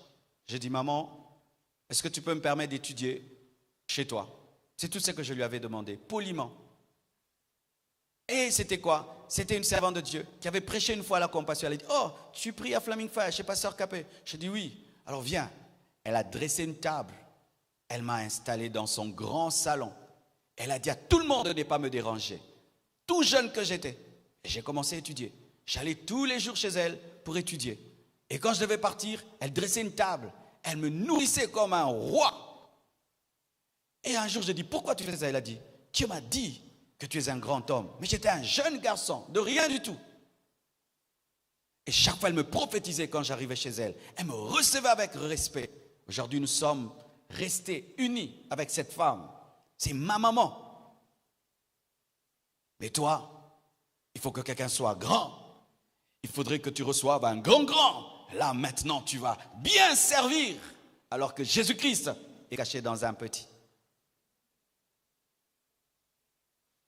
J'ai dit, maman, est-ce que tu peux me permettre d'étudier chez toi? C'est tout ce que je lui avais demandé, poliment. Et c'était quoi? C'était une servante de Dieu qui avait prêché une fois la compassion. Elle a dit, oh, tu pries à Flaming Fire chez Pasteur Capé? Je dis oui. Alors viens. Elle a dressé une table. Elle m'a installé dans son grand salon. Elle a dit à tout le monde de ne pas me déranger. Tout jeune que j'étais. Et j'ai commencé à étudier. J'allais tous les jours chez elle pour étudier. Et quand je devais partir, elle dressait une table. Elle me nourrissait comme un roi. Et un jour, je dis, pourquoi tu fais ça? Elle a dit, Dieu m'a dit que tu es un grand homme. Mais j'étais un jeune garçon, de rien du tout. Et chaque fois, elle me prophétisait quand j'arrivais chez elle. Elle me recevait avec respect. Aujourd'hui, nous sommes restés unis avec cette femme. C'est ma maman. Mais toi, il faut que quelqu'un soit grand. Il faudrait que tu reçoives un grand. Là, maintenant, tu vas bien servir. Alors que Jésus-Christ est caché dans un petit.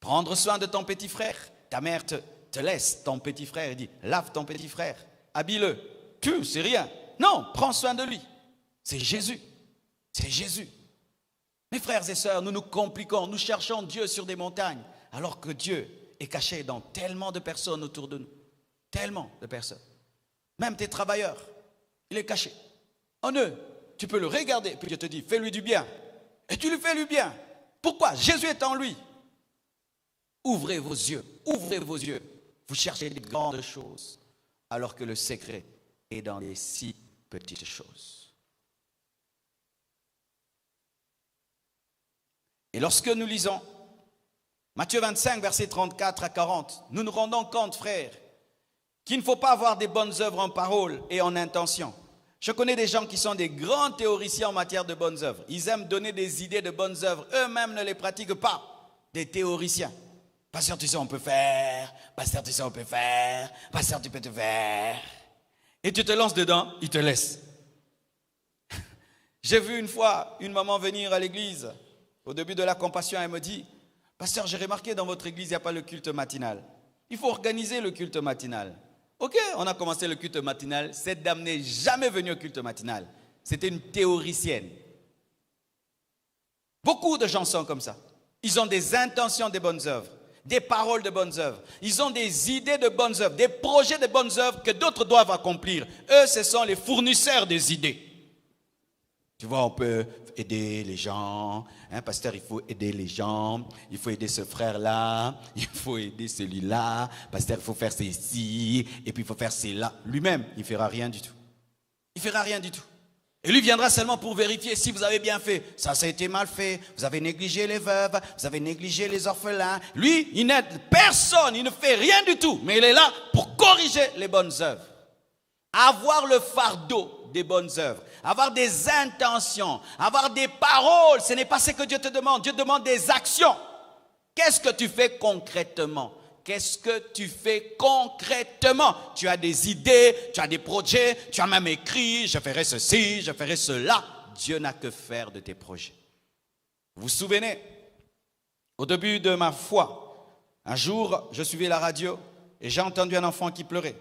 Prendre soin de ton petit frère. Ta mère te laisse ton petit frère et dit, lave ton petit frère, habille-le. C'est rien. Non, prends soin de lui. C'est Jésus. C'est Jésus. Mes frères et sœurs, nous nous compliquons, nous cherchons Dieu sur des montagnes, alors que Dieu est caché dans tellement de personnes autour de nous. Tellement de personnes. Même tes travailleurs, il est caché. En eux, tu peux le regarder, puis Dieu te dit, fais-lui du bien. Et tu lui fais du bien. Pourquoi? Jésus est en lui. Ouvrez vos yeux, ouvrez vos yeux. Vous cherchez des grandes choses, alors que le secret est dans les si petites choses. Et lorsque nous lisons Matthieu 25, versets 34 à 40, nous nous rendons compte, frères, qu'il ne faut pas avoir des bonnes œuvres en parole et en intention. Je connais des gens qui sont des grands théoriciens en matière de bonnes œuvres. Ils aiment donner des idées de bonnes œuvres. Eux-mêmes ne les pratiquent pas. Des théoriciens. Pasteur, tu sais, on peut faire. Pasteur, tu sais, on peut faire. Pasteur, tu peux te faire. Et tu te lances dedans, ils te laissent. J'ai vu une fois une maman venir à l'église. Au début de la compassion, elle me dit, pasteur, j'ai remarqué dans votre église, il n'y a pas le culte matinal. Il faut organiser le culte matinal. Ok, on a commencé le culte matinal. Cette dame n'est jamais venue au culte matinal. C'était une théoricienne. Beaucoup de gens sont comme ça. Ils ont des intentions de bonnes œuvres, des paroles de bonnes œuvres. Ils ont des idées de bonnes œuvres, des projets de bonnes œuvres que d'autres doivent accomplir. Eux, ce sont les fournisseurs des idées. Tu vois, on peut aider les gens. Pasteur, il faut aider les gens. Il faut aider ce frère-là. Il faut aider celui-là. Pasteur, il faut faire ceci. Et puis, il faut faire cela. Lui-même, il ne fera rien du tout. Il ne fera rien du tout. Et lui viendra seulement pour vérifier si vous avez bien fait. Ça a été mal fait. Vous avez négligé les veuves. Vous avez négligé les orphelins. Lui, il n'aide personne. Il ne fait rien du tout. Mais il est là pour corriger les bonnes œuvres. Avoir le fardeau des bonnes œuvres, avoir des intentions, avoir des paroles, ce n'est pas ce que Dieu te demande. Dieu demande des actions. Qu'est-ce que tu fais concrètement? Qu'est-ce que tu fais concrètement? Tu as des idées, tu as des projets, tu as même écrit, je ferai ceci, je ferai cela. Dieu n'a que faire de tes projets. Vous vous souvenez, au début de ma foi, un jour, je suivais la radio et j'ai entendu un enfant qui pleurait.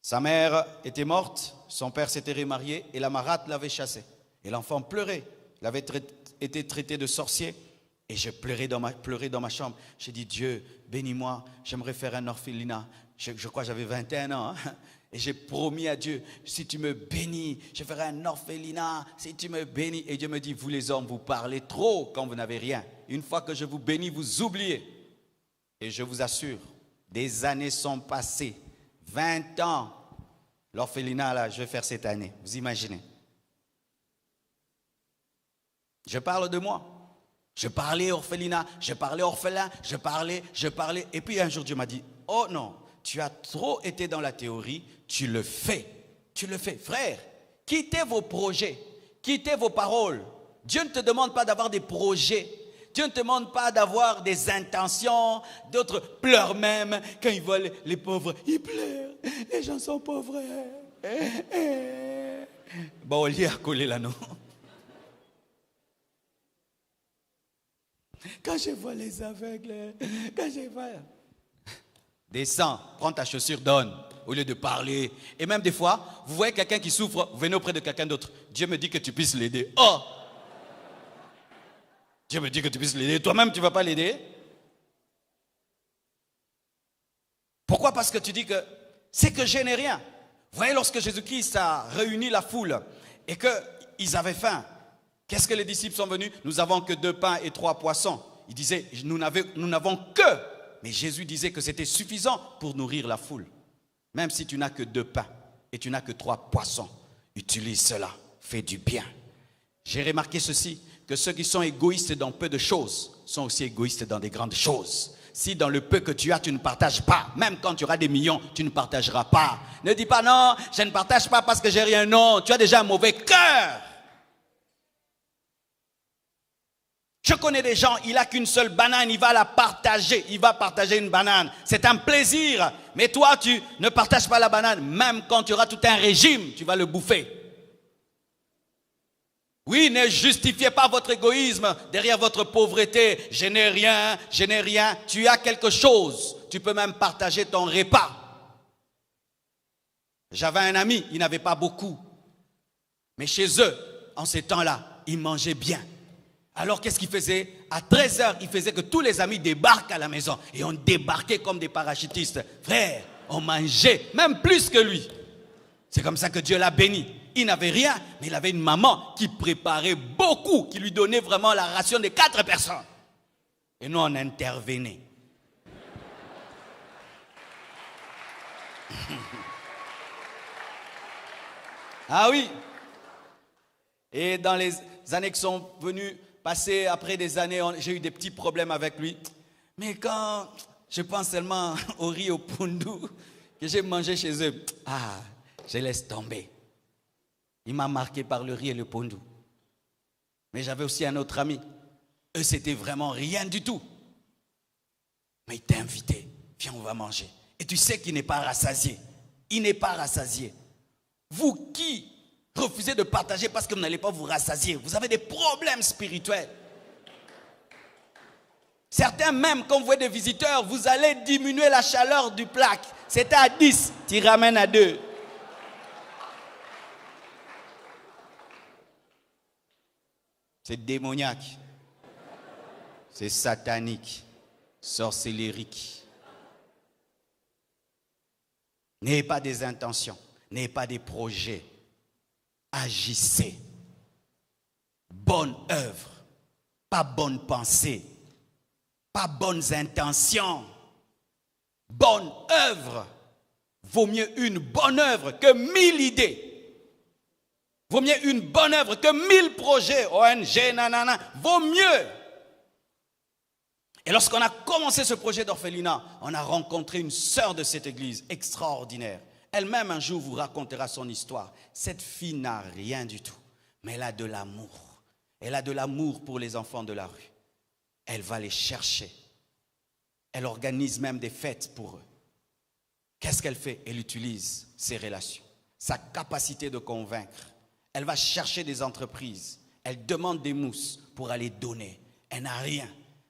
Sa mère était morte, son père s'était remarié et la marâtre l'avait chassé. Et l'enfant pleurait. Il avait été traité de sorcier. Et je pleurais dans ma chambre. J'ai dit, Dieu, bénis-moi, j'aimerais faire un orphelinat. Je crois que j'avais 21 ans. Et j'ai promis à Dieu, si tu me bénis, je ferai un orphelinat. Si tu me bénis. Et Dieu me dit, vous les hommes, vous parlez trop quand vous n'avez rien. Une fois que je vous bénis, vous oubliez. Et je vous assure, des années sont passées. 20 ans, l'orphelinat, là, je vais faire cette année. Vous imaginez? Je parle de moi. Je parlais orphelinat, je parlais orphelin, je parlais. Et puis un jour, Dieu m'a dit, oh non, tu as trop été dans la théorie, tu le fais. Tu le fais. Frère, quittez vos projets, quittez vos paroles. Dieu ne te demande pas d'avoir des projets. Dieu ne te demande pas d'avoir des intentions. D'autres pleurent même quand ils voient les pauvres. Ils pleurent. Les gens sont pauvres. Bon, on y a collé là, non? Quand je vois les aveugles, quand je vois... Descends, prends ta chaussure, donne, au lieu de parler. Et même des fois, vous voyez quelqu'un qui souffre, vous venez auprès de quelqu'un d'autre. Dieu me dit que tu puisses l'aider. Oh! Dieu me dit que tu puisses l'aider. Toi-même, tu ne vas pas l'aider. Pourquoi? Parce que tu dis que c'est que je n'ai rien. Vous voyez, lorsque Jésus-Christ a réuni la foule et qu'ils avaient faim, qu'est-ce que les disciples sont venus? Nous n'avons que 2 pains et 3 poissons. Ils disaient, nous n'avons que. Mais Jésus disait que c'était suffisant pour nourrir la foule. Même si tu n'as que 2 pains et tu n'as que 3 poissons, utilise cela, fais du bien. J'ai remarqué ceci, que ceux qui sont égoïstes dans peu de choses sont aussi égoïstes dans des grandes choses. Si dans le peu que tu as, tu ne partages pas, même quand tu auras des millions, tu ne partageras pas. Ne dis pas non, je ne partage pas parce que j'ai rien. Non, tu as déjà un mauvais cœur. Je connais des gens, il n'a qu'une seule banane, il va la partager. Il va partager une banane. C'est un plaisir. Mais toi, tu ne partages pas la banane. Même quand tu auras tout un régime, tu vas le bouffer. Oui, ne justifiez pas votre égoïsme derrière votre pauvreté. Je n'ai rien, je n'ai rien. Tu as quelque chose. Tu peux même partager ton repas. J'avais un ami, il n'avait pas beaucoup. Mais chez eux, en ces temps-là, ils mangeaient bien. Alors qu'est-ce qu'il faisait? À 13h, il faisait que tous les amis débarquent à la maison. Et on débarquait comme des parachutistes. Frère, on mangeait, même plus que lui. C'est comme ça que Dieu l'a béni. Il n'avait rien, mais il avait une maman qui préparait beaucoup, qui lui donnait vraiment la ration de 4 personnes. Et nous, on intervenait. Ah oui. Et dans les années qui sont venues passer, après des années, j'ai eu des petits problèmes avec lui. Mais quand je pense seulement au riz au pundu que j'ai mangé chez eux, je laisse tomber. Il m'a marqué par le riz et le pundu. Mais j'avais aussi un autre ami. Eux, c'était vraiment rien du tout. Mais il t'a invité. Viens, on va manger. Et tu sais qu'il n'est pas rassasié. Il n'est pas rassasié. Vous qui refusez de partager parce que vous n'allez pas vous rassasier, vous avez des problèmes spirituels. Certains même, quand vous voyez des visiteurs, vous allez diminuer la chaleur du plat. C'était à 10, tu ramènes à 2. C'est démoniaque. C'est satanique. Sorcellérique. N'ayez pas des intentions. N'ayez pas des projets. Agissez. Bonne œuvre. Pas bonne pensée. Pas bonnes intentions. Bonne œuvre. Vaut mieux une bonne œuvre que 1000 idées. Vaut mieux une bonne œuvre que 1000 projets. ONG, nanana. Vaut mieux. Et lorsqu'on a commencé ce projet d'orphelinat, on a rencontré une sœur de cette église extraordinaire. Elle-même un jour vous racontera son histoire. Cette fille n'a rien du tout, mais elle a de l'amour. Elle a de l'amour pour les enfants de la rue. Elle va les chercher. Elle organise même des fêtes pour eux. Qu'est-ce qu'elle fait? Elle utilise ses relations, sa capacité de convaincre. Elle va chercher des entreprises. Elle demande des mousses pour aller donner. Elle n'a rien,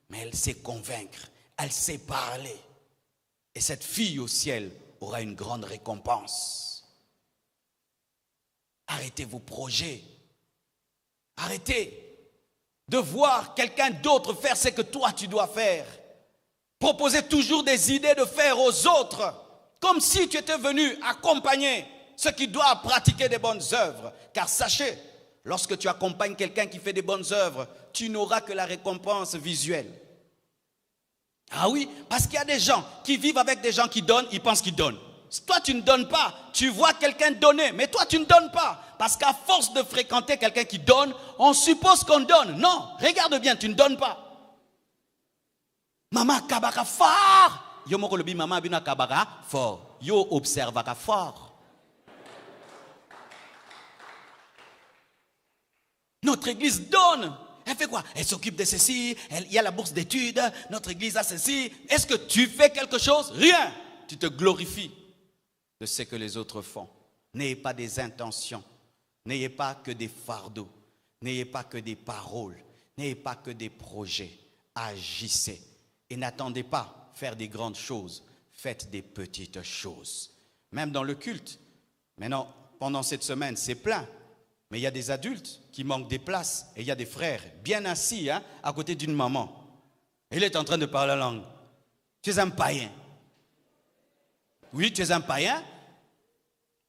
mais elle sait convaincre. Elle sait parler. Et cette fille au ciel aura une grande récompense. Arrêtez vos projets. Arrêtez de voir quelqu'un d'autre faire ce que toi tu dois faire. Proposez toujours des idées de faire aux autres, comme si tu étais venu accompagner ceux qui doivent pratiquer des bonnes œuvres. Car sachez, lorsque tu accompagnes quelqu'un qui fait des bonnes œuvres, tu n'auras que la récompense visuelle. Ah oui, parce qu'il y a des gens qui vivent avec des gens qui donnent, ils pensent qu'ils donnent. Toi, tu ne donnes pas. Tu vois quelqu'un donner, mais toi, tu ne donnes pas. Parce qu'à force de fréquenter quelqu'un qui donne, on suppose qu'on donne. Non, regarde bien, tu ne donnes pas. Maman kabaka fort. Yo moko lobi maman bina kabaka fort. Yo observaka fort. Notre église donne. Elle fait quoi? Elle s'occupe de ceci. Il y a la bourse d'études. Notre église a ceci. Est-ce que tu fais quelque chose? Rien. Tu te glorifies de ce que les autres font. N'ayez pas des intentions. N'ayez pas que des fardeaux. N'ayez pas que des paroles. N'ayez pas que des projets. Agissez. Et n'attendez pas faire des grandes choses. Faites des petites choses. Même dans le culte. Maintenant, pendant cette semaine, c'est plein. Mais il y a des adultes qui manquent des places. Et il y a des frères bien assis à côté d'une maman. Et il est en train de parler la langue. Tu es un païen. Oui, tu es un païen.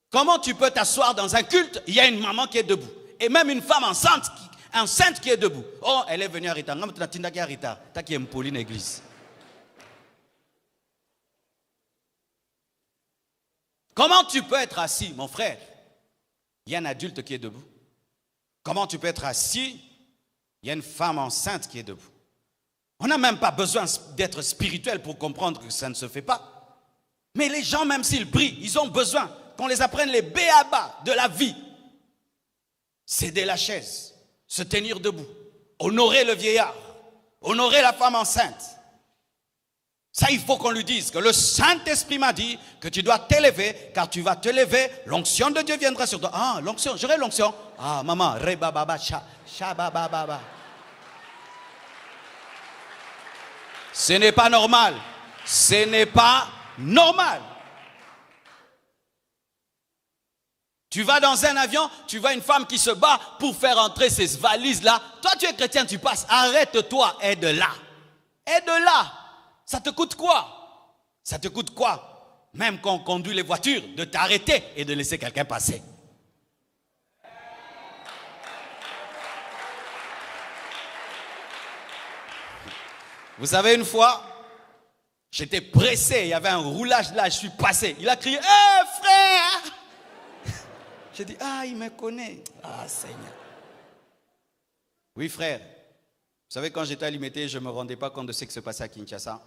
Comment tu peux t'asseoir dans un culte? Il y a une maman qui est debout. Et même une femme enceinte qui est debout. Oh, elle est venue à Rita. T'as qui est Pauline église. Comment tu peux être assis, mon frère? Il y a un adulte qui est debout. Comment tu peux être assis? Il y a une femme enceinte qui est debout. On n'a même pas besoin d'être spirituel pour comprendre que ça ne se fait pas. Mais les gens, même s'ils prient, ils ont besoin qu'on les apprenne les b.a.-ba de la vie. Céder la chaise, se tenir debout, honorer le vieillard, honorer la femme enceinte. Ça, il faut qu'on lui dise que le Saint-Esprit m'a dit que tu dois t'élever, car tu vas te lever, l'onction de Dieu viendra sur toi. Ah, l'onction, j'aurai l'onction. Ah, maman, rebababa, shabababa. Ce n'est pas normal. Ce n'est pas normal. Tu vas dans un avion, tu vois une femme qui se bat pour faire entrer ces valises-là. Toi, tu es chrétien, tu passes. Arrête-toi, aide-la. Aide-la. Ça te coûte quoi? Ça te coûte quoi? Même quand on conduit les voitures, de t'arrêter et de laisser quelqu'un passer. Vous savez, une fois, j'étais pressé, il y avait un roulage là, je suis passé. Il a crié, hé frère! J'ai dit, ah, il me connaît. Ah, Seigneur. Oui, frère. Vous savez, quand j'étais à Limité, je ne me rendais pas compte de ce qui se passait à Kinshasa.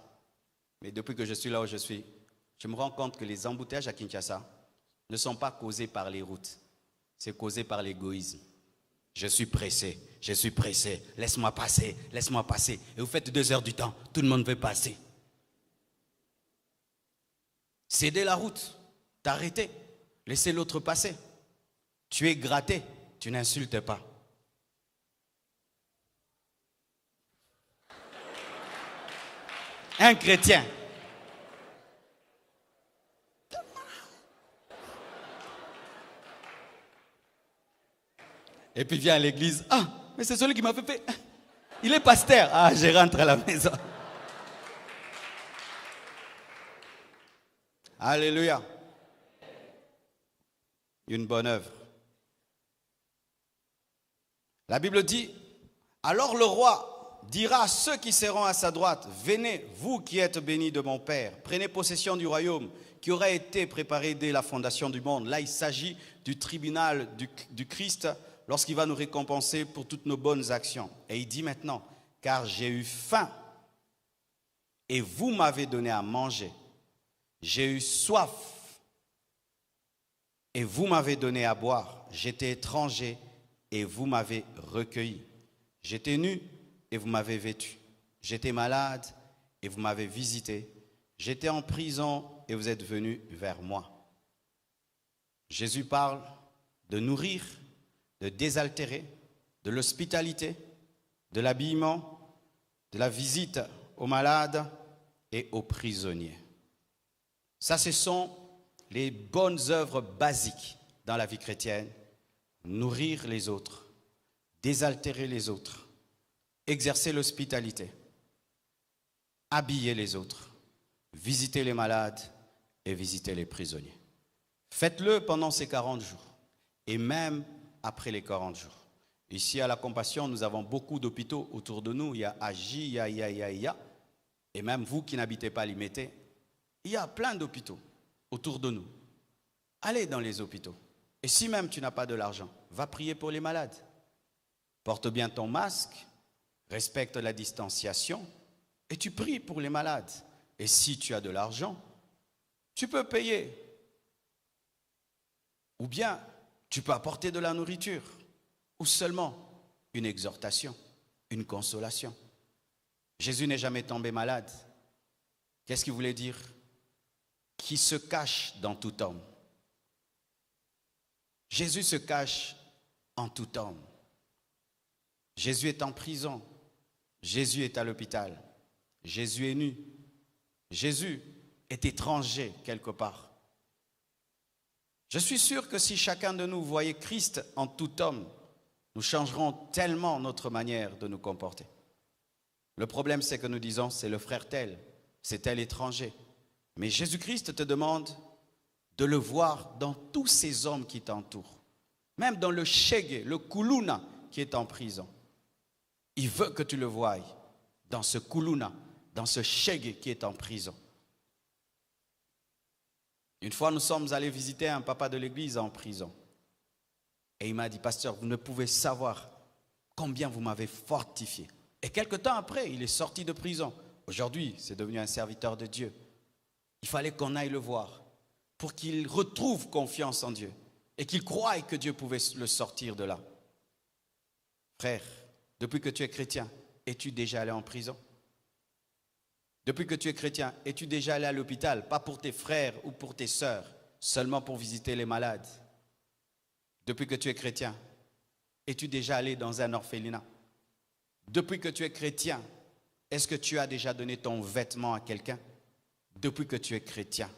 Mais depuis que je suis là où je suis, je me rends compte que les embouteillages à Kinshasa ne sont pas causés par les routes. C'est causé par l'égoïsme. Je suis pressé, laisse-moi passer, laisse-moi passer. Et vous faites 2 heures du temps, tout le monde veut passer. Céder la route, t'arrêter, laisser l'autre passer. Tu es gratté, tu n'insultes pas. Un chrétien. Et puis vient à l'église. Ah, mais c'est celui qui m'a fait. Il est pasteur. Ah, je rentre à la maison. Alléluia. Une bonne œuvre. La Bible dit, alors le roi dira à ceux qui seront à sa droite, venez, vous qui êtes bénis de mon Père, prenez possession du royaume qui aura été préparé dès la fondation du monde. Là, il s'agit du tribunal du Christ lorsqu'il va nous récompenser pour toutes nos bonnes actions. Et il dit maintenant, car j'ai eu faim et vous m'avez donné à manger. J'ai eu soif et vous m'avez donné à boire. J'étais étranger et vous m'avez recueilli. J'étais nu et vous m'avez vêtu. J'étais malade et vous m'avez visité. J'étais en prison et vous êtes venus vers moi. Jésus parle de nourrir, de désaltérer, de l'hospitalité, de l'habillement, de la visite aux malades et aux prisonniers. Ça, ce sont les bonnes œuvres basiques dans la vie chrétienne. Nourrir les autres, désaltérer les autres, exercer l'hospitalité, habiller les autres, visiter les malades et visiter les prisonniers. Faites-le pendant ces 40 jours et même après les 40 jours. Ici à la Compassion, nous avons beaucoup d'hôpitaux autour de nous. Il y a Agi, il y a. Et même vous qui n'habitez pas à Limité, il y a plein d'hôpitaux autour de nous. Allez dans les hôpitaux. Et si même tu n'as pas de l'argent, va prier pour les malades. Porte bien ton masque, respecte la distanciation et tu pries pour les malades. Et si tu as de l'argent, tu peux payer. Ou bien, tu peux apporter de la nourriture ou seulement une exhortation, une consolation. Jésus n'est jamais tombé malade. Qu'est-ce qu'il voulait dire? Qui se cache dans tout homme. Jésus se cache en tout homme. Jésus est en prison. Jésus est à l'hôpital. Jésus est nu. Jésus est étranger quelque part. Je suis sûr que si chacun de nous voyait Christ en tout homme, nous changerons tellement notre manière de nous comporter. Le problème, c'est que nous disons, c'est le frère tel, c'est tel étranger. Mais Jésus-Christ te demande de le voir dans tous ces hommes qui t'entourent. Même dans le Shege, le Kuluna qui est en prison. Il veut que tu le voies dans ce Kuluna, dans ce Shege qui est en prison. Une fois, nous sommes allés visiter un papa de l'église en prison. Et il m'a dit, pasteur, vous ne pouvez savoir combien vous m'avez fortifié. Et quelque temps après, il est sorti de prison. Aujourd'hui, c'est devenu un serviteur de Dieu. Il fallait qu'on aille le voir pour qu'il retrouve confiance en Dieu et qu'il croie que Dieu pouvait le sortir de là. Frère, depuis que tu es chrétien, es-tu déjà allé en prison? Depuis que tu es chrétien, es-tu déjà allé à l'hôpital? Pas pour tes frères ou pour tes sœurs, seulement pour visiter les malades. Depuis que tu es chrétien, es-tu déjà allé dans un orphelinat? Depuis que tu es chrétien, est-ce que tu as déjà donné ton vêtement à quelqu'un? Depuis que tu es chrétien,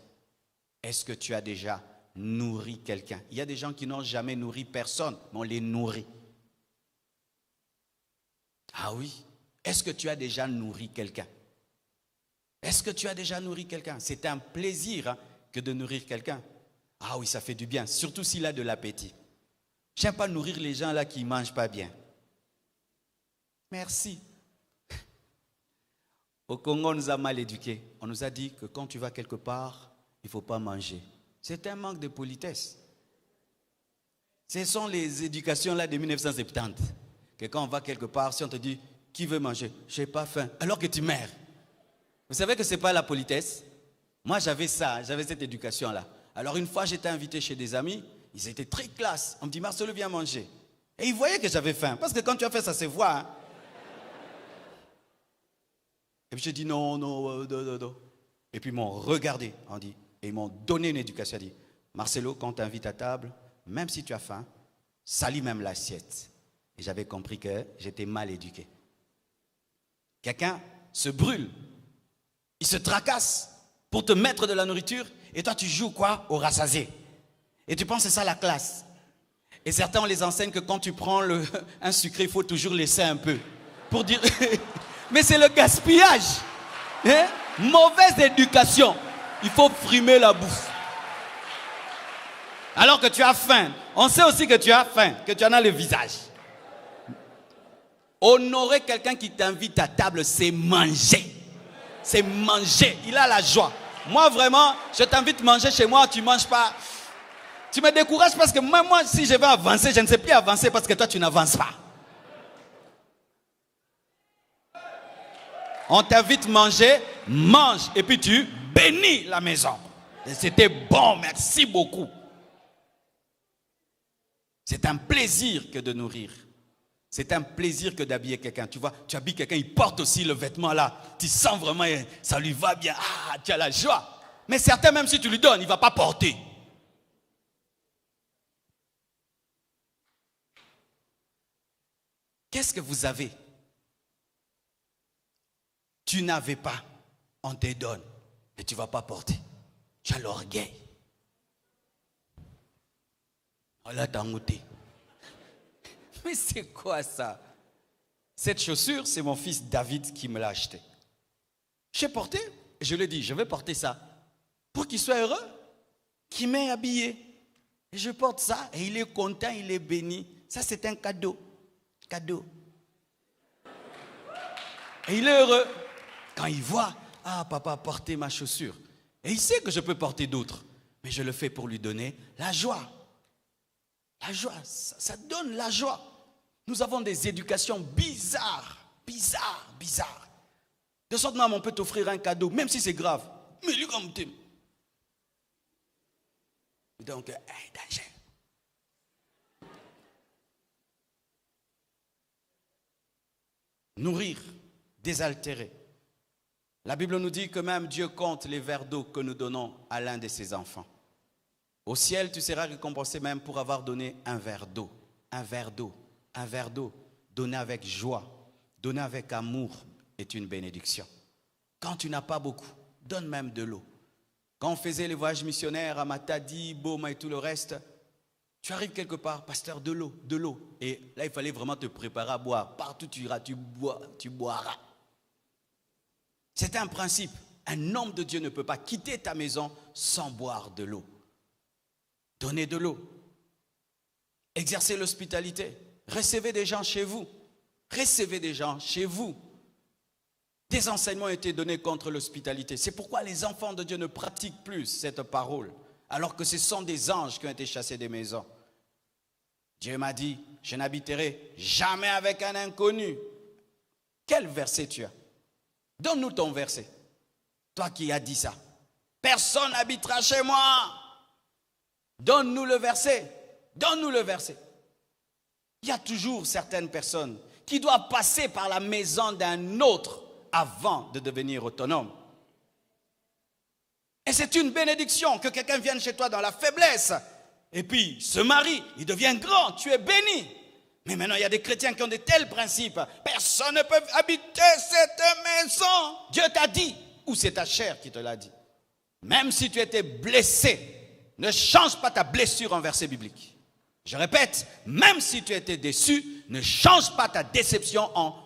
est-ce que tu as déjà nourri quelqu'un? Il y a des gens qui n'ont jamais nourri personne, mais on les nourrit. Ah oui, est-ce que tu as déjà nourri quelqu'un? Est-ce que tu as déjà nourri quelqu'un? C'est un plaisir que de nourrir quelqu'un. Ah oui, ça fait du bien, surtout s'il a de l'appétit. J'aime pas nourrir les gens là qui ne mangent pas bien. Merci. Au Congo, on nous a mal éduqués. On nous a dit que quand tu vas quelque part, il ne faut pas manger. C'est un manque de politesse. Ce sont les éducations là de 1970. Que quand on va quelque part, si on te dit, qui veut manger? Je n'ai pas faim. Alors que tu meurs. Vous savez que ce n'est pas la politesse? Moi, j'avais ça, j'avais cette éducation-là. Alors, une fois, j'étais invité chez des amis. Ils étaient très classe. On me dit, Marcelo, viens manger. Et ils voyaient que j'avais faim. Parce que quand tu as faim, ça se voit. Hein? Et puis, j'ai dit, non. Et puis, ils m'ont regardé. Et ils m'ont donné une éducation. Ils ont dit, Marcelo, quand tu invites à table, même si tu as faim, salis même l'assiette. Et j'avais compris que j'étais mal éduqué. Quelqu'un se brûle. Il se tracasse pour te mettre de la nourriture. Et toi, tu joues quoi? Au rassasié. Et tu penses que c'est ça la classe. Et certains, on les enseigne que quand tu prends un sucré, il faut toujours laisser un peu. Pour dire... Mais c'est le gaspillage. Hein? Mauvaise éducation. Il faut frimer la bouffe. Alors que tu as faim. On sait aussi que tu as faim, que tu en as le visage. Honorer quelqu'un qui t'invite à table, c'est manger. C'est manger. Il a la joie. Moi, vraiment, je t'invite à manger chez moi, tu ne manges pas. Tu me décourages parce que même moi, si je vais avancer, je ne sais plus avancer parce que toi, tu n'avances pas. On t'invite à manger, mange et puis tu bénis la maison. Et c'était bon, merci beaucoup. C'est un plaisir que de nourrir. C'est un plaisir que d'habiller quelqu'un. Tu vois, tu habilles quelqu'un, il porte aussi le vêtement là. Tu sens vraiment, ça lui va bien. Ah, tu as la joie. Mais certains, même si tu lui donnes, il ne va pas porter. Qu'est-ce que vous avez? Tu n'avais pas, on te donne, mais tu ne vas pas porter. Tu as l'orgueil. Voilà, t'as goûté. Mais c'est quoi ça? Cette chaussure, c'est mon fils David qui me l'a acheté. J'ai porté, je lui ai dit, je vais porter ça. Pour qu'il soit heureux, qu'il m'ait habillé. Et je porte ça, et il est content, il est béni. Ça, c'est un cadeau. Cadeau. Et il est heureux. Quand il voit, ah, papa a porté ma chaussure. Et il sait que je peux porter d'autres. Mais je le fais pour lui donner la joie. La joie, ça donne la joie. Nous avons des éducations bizarres. De sorte que on peut t'offrir un cadeau, même si c'est grave. Mais lui, comme tu. Donc, danger. Nourrir, désaltérer. La Bible nous dit que même Dieu compte les verres d'eau que nous donnons à l'un de ses enfants. Au ciel, tu seras récompensé même pour avoir donné un verre d'eau. Un verre d'eau. Un verre d'eau. Donné avec joie, donné avec amour est une bénédiction. Quand tu n'as pas beaucoup, donne même de l'eau. Quand on faisait les voyages missionnaires à Matadi, Boma et tout le reste, tu arrives quelque part, pasteur, de l'eau, de l'eau. Et là, il fallait vraiment te préparer à boire. Partout tu iras, tu boiras. C'est un principe. Un homme de Dieu ne peut pas quitter ta maison sans boire de l'eau. Donnez de l'eau. Exercez l'hospitalité. Recevez des gens chez vous. Recevez des gens chez vous. Des enseignements ont été donnés contre l'hospitalité. C'est pourquoi les enfants de Dieu ne pratiquent plus cette parole, alors que ce sont des anges qui ont été chassés des maisons. Dieu m'a dit, je n'habiterai jamais avec un inconnu. Quel verset tu as? Donne-nous ton verset. Toi qui as dit ça. Personne n'habitera chez moi. Donne-nous le verset. Donne-nous le verset. Il y a toujours certaines personnes qui doivent passer par la maison d'un autre avant de devenir autonome. Et c'est une bénédiction que quelqu'un vienne chez toi dans la faiblesse. Et puis, se marie, il devient grand, tu es béni. Mais maintenant, il y a des chrétiens qui ont de tels principes. Personne ne peut habiter cette maison. Dieu t'a dit, ou c'est ta chair qui te l'a dit. Même si tu étais blessé, ne change pas ta blessure en verset biblique. Je répète, même si tu étais déçu, ne change pas ta déception en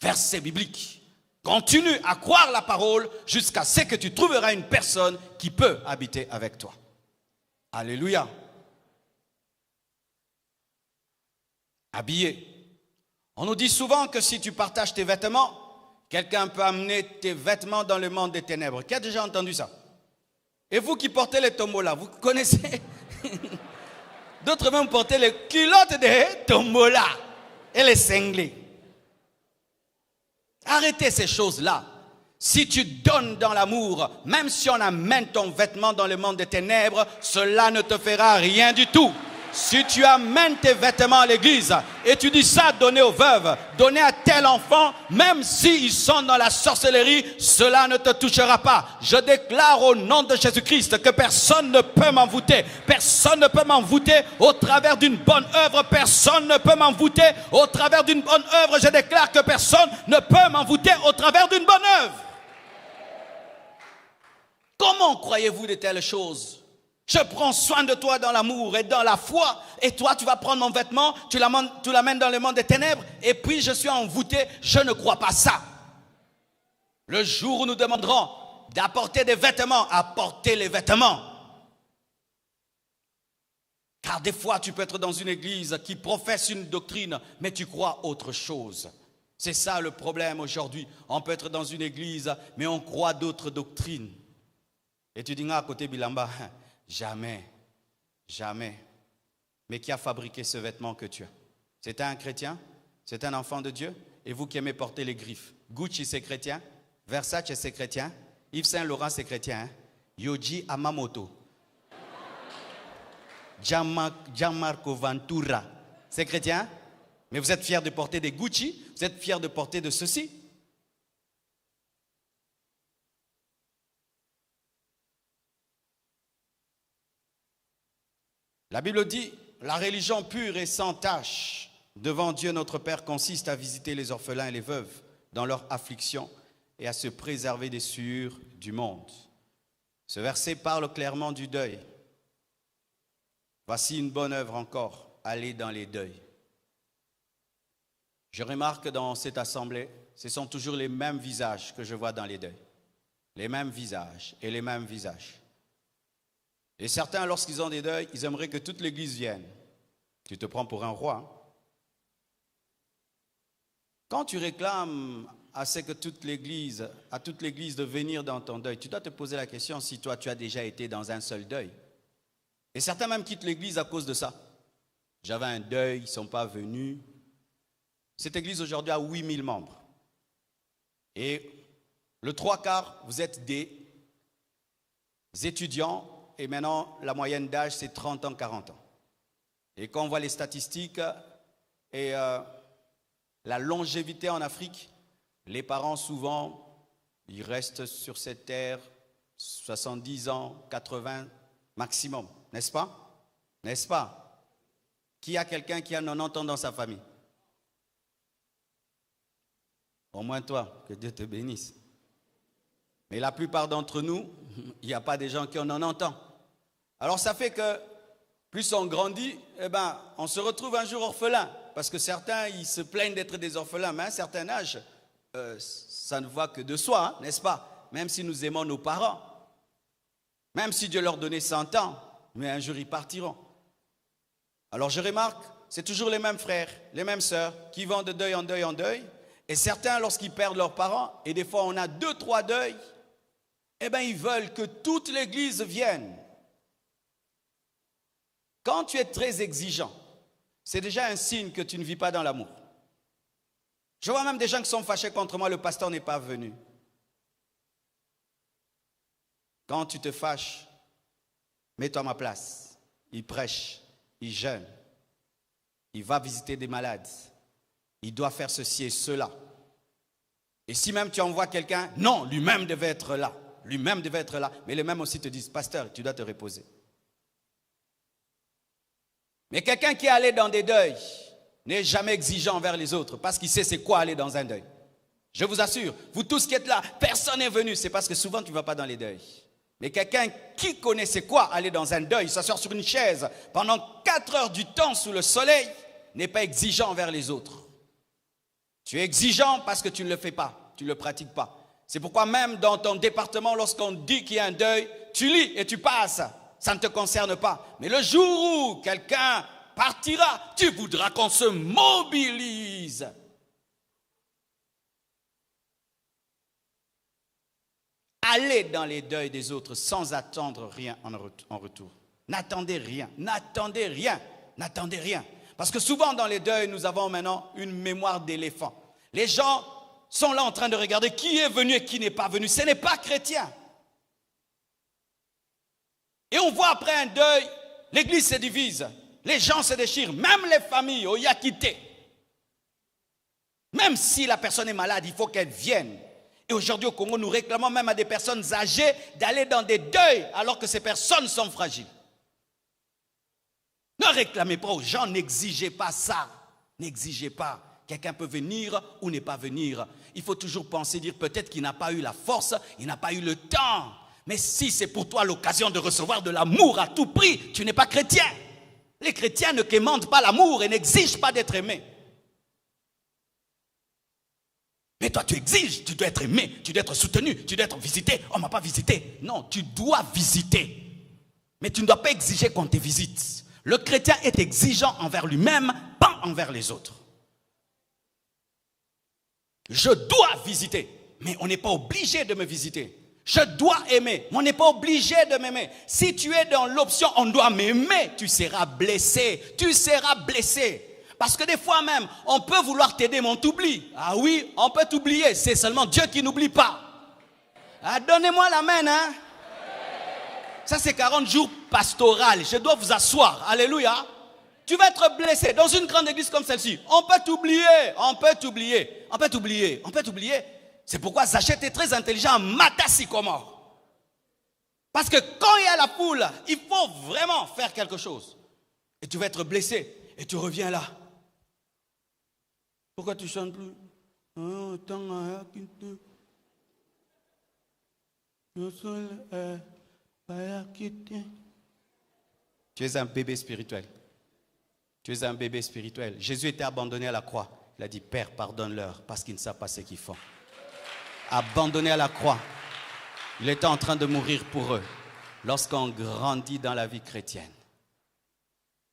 verset biblique. Continue à croire la parole jusqu'à ce que tu trouveras une personne qui peut habiter avec toi. Alléluia. Habillé. On nous dit souvent que si tu partages tes vêtements, quelqu'un peut amener tes vêtements dans le monde des ténèbres. Qui a déjà entendu ça? Et vous qui portez les tombolas, vous connaissez? D'autres même portaient les culottes des tombolas et les cinglés. Arrêtez ces choses-là. Si tu donnes dans l'amour, même si on amène ton vêtement dans le monde des ténèbres, cela ne te fera rien du tout. Si tu amènes tes vêtements à l'église et tu dis ça, donnez aux veuves, donnez à tel enfant, même s'ils sont dans la sorcellerie, cela ne te touchera pas. Je déclare au nom de Jésus-Christ que personne ne peut m'envoûter. Personne ne peut m'envoûter au travers d'une bonne œuvre. Personne ne peut m'envoûter au travers d'une bonne œuvre. Je déclare que personne ne peut m'envoûter au travers d'une bonne œuvre. Comment croyez-vous de telles choses? Je prends soin de toi dans l'amour et dans la foi. Et toi, tu vas prendre mon vêtement, tu l'amènes dans le monde des ténèbres. Et puis, je suis envoûté. Je ne crois pas ça. Le jour où nous demanderons d'apporter des vêtements, apportez les vêtements. Car des fois, tu peux être dans une église qui professe une doctrine, mais tu crois autre chose. C'est ça le problème aujourd'hui. On peut être dans une église, mais on croit d'autres doctrines. Et tu dis, à côté Bilamba, jamais, jamais. Mais qui a fabriqué ce vêtement que tu as? C'était un chrétien? C'est un enfant de Dieu? Et vous qui aimez porter les griffes, Gucci c'est chrétien? Versace c'est chrétien? Yves Saint Laurent c'est chrétien? Yoji Amamoto, Gianmarco Ventura, c'est chrétien? Mais vous êtes fiers de porter des Gucci? Vous êtes fiers de porter de ceci? La Bible dit, la religion pure et sans tache devant Dieu notre Père consiste à visiter les orphelins et les veuves dans leur affliction et à se préserver des souillures du monde. Ce verset parle clairement du deuil. Voici une bonne œuvre encore, aller dans les deuils. Je remarque dans cette assemblée, ce sont toujours les mêmes visages que je vois dans les deuils. Les mêmes visages et les mêmes visages. Et certains, lorsqu'ils ont des deuils, ils aimeraient que toute l'église vienne. Tu te prends pour un roi. Quand tu réclames à toute l'église de venir dans ton deuil, tu dois te poser la question si toi tu as déjà été dans un seul deuil. Et certains même quittent l'église à cause de ça. J'avais un deuil, ils ne sont pas venus. Cette église aujourd'hui a 8000 membres. Et le 3/4, vous êtes des étudiants. Et maintenant, la moyenne d'âge, c'est 30 ans, 40 ans. Et quand on voit les statistiques et la longévité en Afrique, les parents, souvent, ils restent sur cette terre 70 ans, 80 maximum. N'est-ce pas? N'est-ce pas? Qui a quelqu'un qui a 90 ans dans sa famille? Au moins toi, que Dieu te bénisse. Mais la plupart d'entre nous, il n'y a pas des gens qui ont 90 ans. Alors ça fait que plus on grandit, on se retrouve un jour orphelin. Parce que certains, ils se plaignent d'être des orphelins. Mais à un certain âge, ça ne va que de soi, hein, n'est-ce pas? Même si nous aimons nos parents. Même si Dieu leur donnait 100 ans, mais un jour ils partiront. Alors je remarque, c'est toujours les mêmes frères, les mêmes sœurs qui vont de deuil en deuil en deuil. Et certains, lorsqu'ils perdent leurs parents, et des fois on a 2-3 deuils, ils veulent que toute l'église vienne. Quand tu es très exigeant, c'est déjà un signe que tu ne vis pas dans l'amour. Je vois même des gens qui sont fâchés contre moi, le pasteur n'est pas venu. Quand tu te fâches, mets-toi à ma place. Il prêche, il jeûne, il va visiter des malades, il doit faire ceci et cela. Et si même tu envoies quelqu'un, non, lui-même devait être là. Lui-même devait être là. Mais les mêmes aussi te disent, pasteur, tu dois te reposer. Mais quelqu'un qui est allé dans des deuils n'est jamais exigeant envers les autres parce qu'il sait c'est quoi aller dans un deuil. Je vous assure, vous tous qui êtes là, personne n'est venu. C'est parce que souvent tu ne vas pas dans les deuils. Mais quelqu'un qui connaît c'est quoi aller dans un deuil, s'asseoir sur une chaise pendant 4 heures du temps sous le soleil, n'est pas exigeant envers les autres. Tu es exigeant parce que tu ne le fais pas, tu ne le pratiques pas. C'est pourquoi même dans ton département, lorsqu'on dit qu'il y a un deuil, tu lis et tu passes. Ça ne te concerne pas. Mais le jour où quelqu'un partira, tu voudras qu'on se mobilise. Allez dans les deuils des autres sans attendre rien en retour. N'attendez rien, n'attendez rien, n'attendez rien. Parce que souvent dans les deuils, nous avons maintenant une mémoire d'éléphant. Les gens sont là en train de regarder qui est venu et qui n'est pas venu. Ce n'est pas chrétien. Et on voit après un deuil, l'église se divise. Les gens se déchirent, même les familles, au Yakité. Même si la personne est malade, il faut qu'elle vienne. Et aujourd'hui au Congo, nous réclamons même à des personnes âgées d'aller dans des deuils alors que ces personnes sont fragiles. Ne réclamez pas aux gens, n'exigez pas ça. N'exigez pas. Quelqu'un peut venir ou ne pas venir. Il faut toujours penser, dire peut-être qu'il n'a pas eu la force, il n'a pas eu le temps. Mais si c'est pour toi l'occasion de recevoir de l'amour à tout prix, tu n'es pas chrétien. Les chrétiens ne quémandent pas l'amour et n'exigent pas d'être aimés. Mais toi tu exiges, tu dois être aimé, tu dois être soutenu, tu dois être visité. On ne m'a pas visité. Non, tu dois visiter. Mais tu ne dois pas exiger qu'on te visite. Le chrétien est exigeant envers lui-même, pas envers les autres. Je dois visiter, mais on n'est pas obligé de me visiter. Je dois aimer, mais on n'est pas obligé de m'aimer. Si tu es dans l'option on doit m'aimer, tu seras blessé. Tu seras blessé. Parce que des fois même, on peut vouloir t'aider, mais on t'oublie. Ah oui, on peut t'oublier. C'est seulement Dieu qui n'oublie pas. Ah, donnez-moi la main, hein. Ça, c'est 40 jours pastoral. Je dois vous asseoir. Alléluia. Tu vas être blessé dans une grande église comme celle-ci. On peut t'oublier. On peut t'oublier. On peut t'oublier. On peut t'oublier. C'est pourquoi Zachée était très intelligent en mata sycomore. Parce que quand il y a la foule, il faut vraiment faire quelque chose. Et tu vas être blessé. Et tu reviens là. Pourquoi tu ne chantes plus? Tu es un bébé spirituel. Tu es un bébé spirituel. Jésus était abandonné à la croix. Il a dit, Père, pardonne-leur parce qu'ils ne savent pas ce qu'ils font. Abandonné à la croix. Il était en train de mourir pour eux. Lorsqu'on grandit dans la vie chrétienne,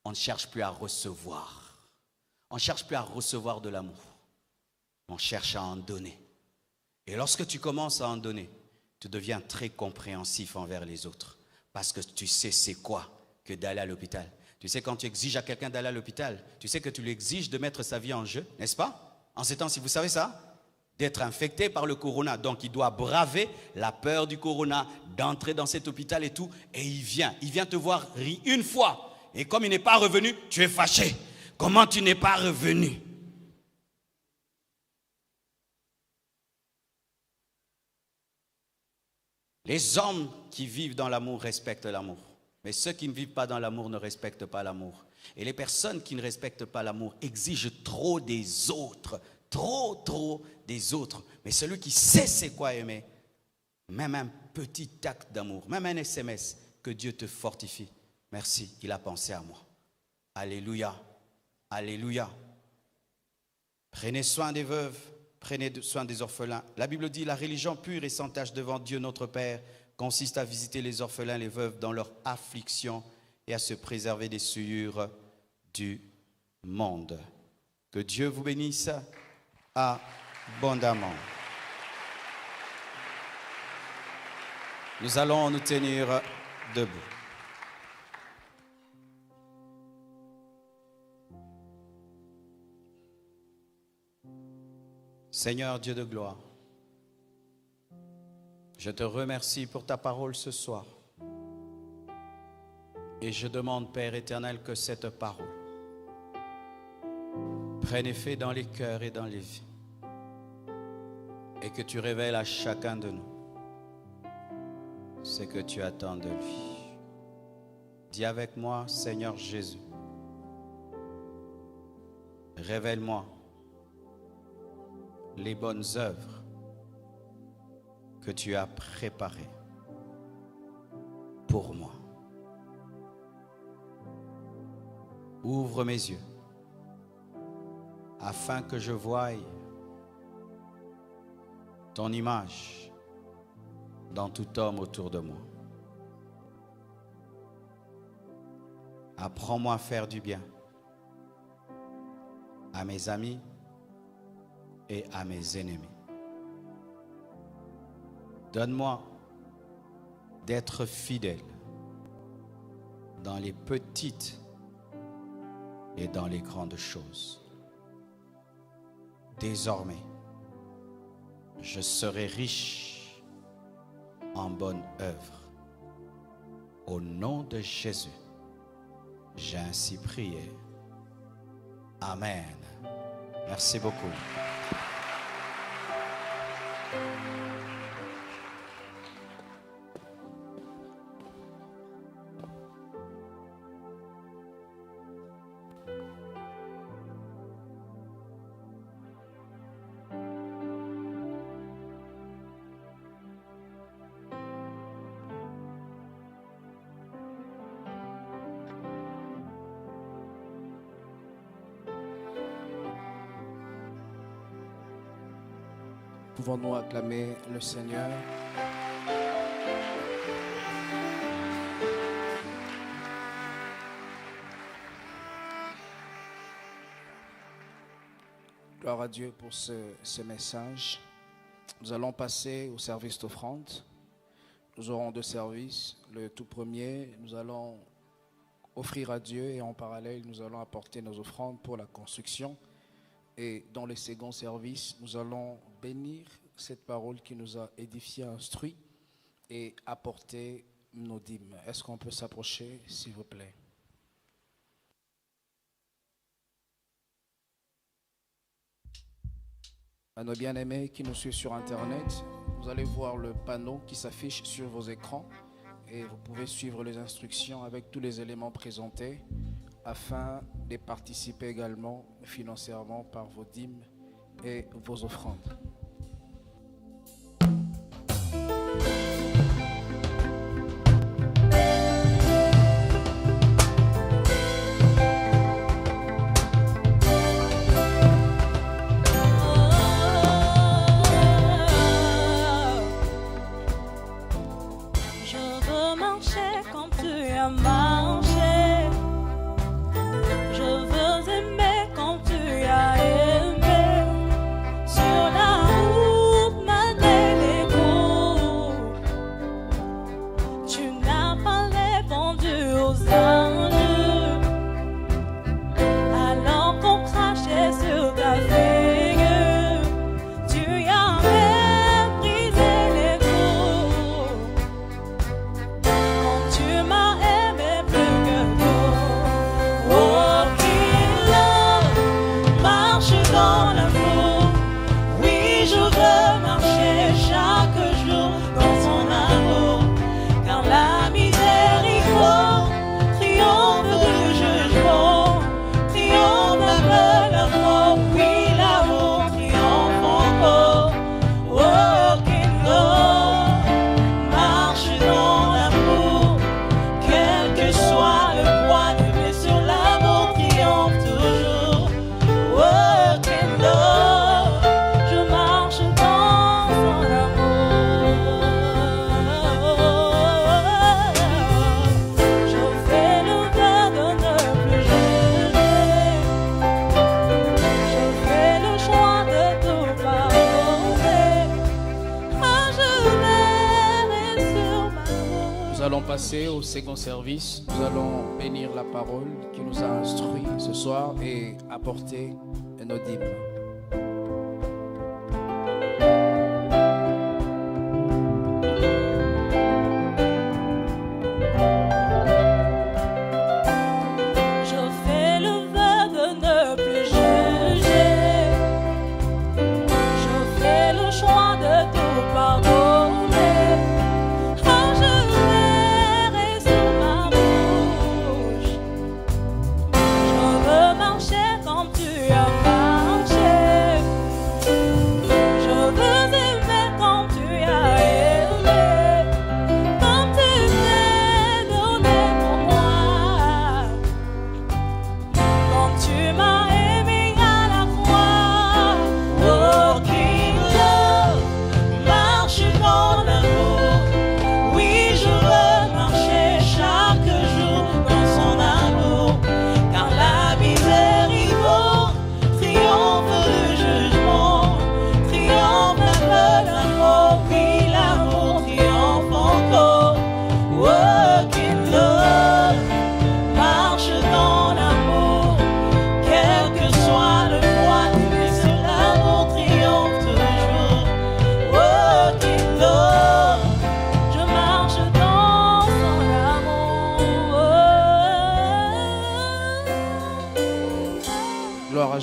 on ne cherche plus à recevoir. On ne cherche plus à recevoir de l'amour. On cherche à en donner. Et lorsque tu commences à en donner, tu deviens très compréhensif envers les autres. Parce que tu sais c'est quoi que d'aller à l'hôpital. Tu sais quand tu exiges à quelqu'un d'aller à l'hôpital, tu sais que tu lui exiges de mettre sa vie en jeu, n'est-ce pas? En ces temps-ci, vous savez ça? D'être infecté par le corona. Donc il doit braver la peur du corona, d'entrer dans cet hôpital et tout. Et il vient te voir une fois. Et comme il n'est pas revenu, tu es fâché. Comment tu n'es pas revenu? Les hommes qui vivent dans l'amour respectent l'amour. Mais ceux qui ne vivent pas dans l'amour ne respectent pas l'amour. Et les personnes qui ne respectent pas l'amour exigent trop des autres. Trop des autres. Mais celui qui sait c'est quoi aimer, même un petit acte d'amour, même un SMS, que Dieu te fortifie. Merci, il a pensé à moi. Alléluia. Alléluia. Prenez soin des veuves, prenez soin des orphelins. La Bible dit, la religion pure et sans tache devant Dieu notre Père consiste à visiter les orphelins, les veuves dans leur affliction et à se préserver des souillures du monde. Que Dieu vous bénisse abondamment. Nous allons nous tenir debout. Seigneur Dieu de gloire, je te remercie pour ta parole ce soir. Et je demande, Père éternel, que cette parole prenne effet dans les cœurs et dans les vies. Et que tu révèles à chacun de nous ce que tu attends de lui. Dis avec moi, Seigneur Jésus, révèle-moi les bonnes œuvres que tu as préparées pour moi. Ouvre mes yeux afin que je voie ton image dans tout homme autour de moi. Apprends-moi à faire du bien à mes amis et à mes ennemis. Donne-moi d'être fidèle dans les petites et dans les grandes choses. Désormais, je serai riche en bonnes œuvres. Au nom de Jésus, j'ai ainsi prié. Amen. Merci beaucoup. Pouvons-nous acclamer le Seigneur? Gloire à Dieu pour ce message. Nous allons passer au service d'offrande. Nous aurons deux services. Le tout premier, nous allons offrir à Dieu et en parallèle, nous allons apporter nos offrandes pour la construction. Et dans le second service, nous allons bénir cette parole qui nous a édifiés, instruits et apporter nos dîmes. Est-ce qu'on peut s'approcher, s'il vous plaît? À nos bien-aimés qui nous suivent sur Internet, vous allez voir le panneau qui s'affiche sur vos écrans et vous pouvez suivre les instructions avec tous les éléments présentés afin de participer également financièrement par vos dîmes et vos offrandes. Je veux marcher comme tu as marché. Je veux aimer comme tu as aimé. Sur la route malgré les coups, tu n'as pas répondu aux anges alors qu'on crachait sur ta figure. Tu as même brisé les coups quand tu m'as aimé plus que tout. Walking love, marche dans l'amour. Oui, je veux marcher chaque jour dans son amour, car la miséricorde triomphe du jugement, triomphe de l'amour. Oui, l'amour triomphe encore. Walking love, marche dans l'amour, quel que soit le poids de blessure, l'amour triomphe toujours. Walking love, je marche dans son amour. Je fais le vœu de ne plus juger. Je fais le choix de tout pardonner. À genoux et sur ma route. Nous allons passer au second service. Nous allons bénir la parole qui nous a instruits ce soir et apporter nos dîmes.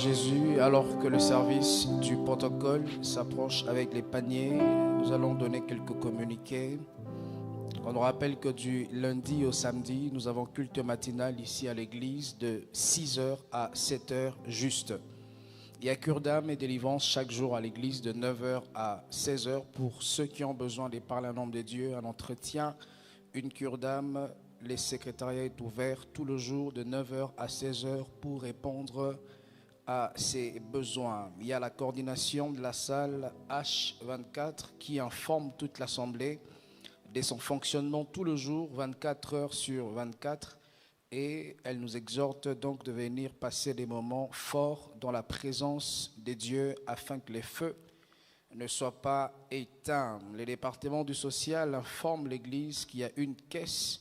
Jésus, alors que le service du protocole s'approche avec les paniers, nous allons donner quelques communiqués. On nous rappelle que du lundi au samedi, nous avons culte matinal ici à l'église de 6h à 7h juste. Il y a cure d'âme et délivrance chaque jour à l'église de 9h à 16h pour ceux qui ont besoin de parler en nom de Dieu, un entretien, une cure d'âme. Les secrétariats est ouvert tout le jour de 9h à 16h pour répondre à ses besoins. Il y a la coordination de la salle H24 qui informe toute l'assemblée de son fonctionnement tout le jour, 24 heures sur 24. Et elle nous exhorte donc de venir passer des moments forts dans la présence de Dieu afin que les feux ne soient pas éteints. Le département du social informe l'église qu'il y a une caisse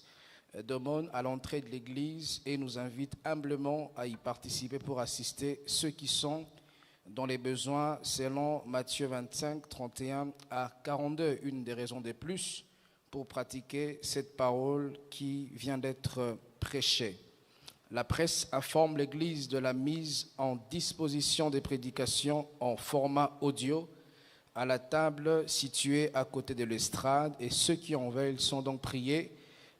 d'aumône à l'entrée de l'église et nous invite humblement à y participer pour assister ceux qui sont dans les besoins selon Matthieu 25, 31 à 42. Une des raisons de plus pour pratiquer cette parole qui vient d'être prêchée. La presse informe l'église de la mise en disposition des prédications en format audio à la table située à côté de l'estrade et ceux qui en veulent sont donc priés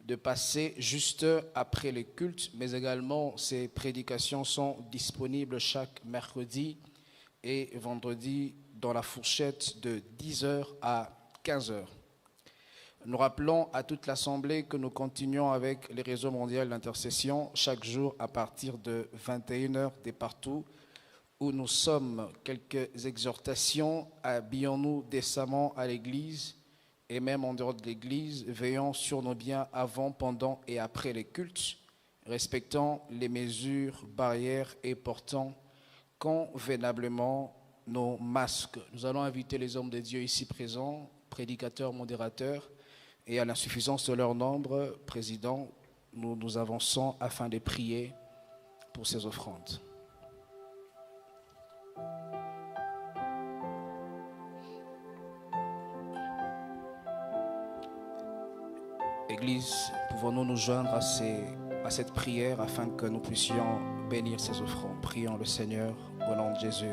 de passer juste après les cultes, mais également ces prédications sont disponibles chaque mercredi et vendredi dans la fourchette de 10h à 15h. Nous rappelons à toute l'Assemblée que nous continuons avec les réseaux mondiaux d'intercession chaque jour à partir de 21h de partout où nous sommes. Quelques exhortations, habillons-nous décemment à l'église et même en dehors de l'église, veillons sur nos biens avant, pendant et après les cultes, respectant les mesures barrières et portant convenablement nos masques. Nous allons inviter les hommes de Dieu ici présents, prédicateurs, modérateurs, et à l'insuffisance de leur nombre, président, nous avançons afin de prier pour ces offrandes. Église, pouvons-nous nous joindre à cette prière afin que nous puissions bénir ces offrandes. Prions le Seigneur au nom de Jésus.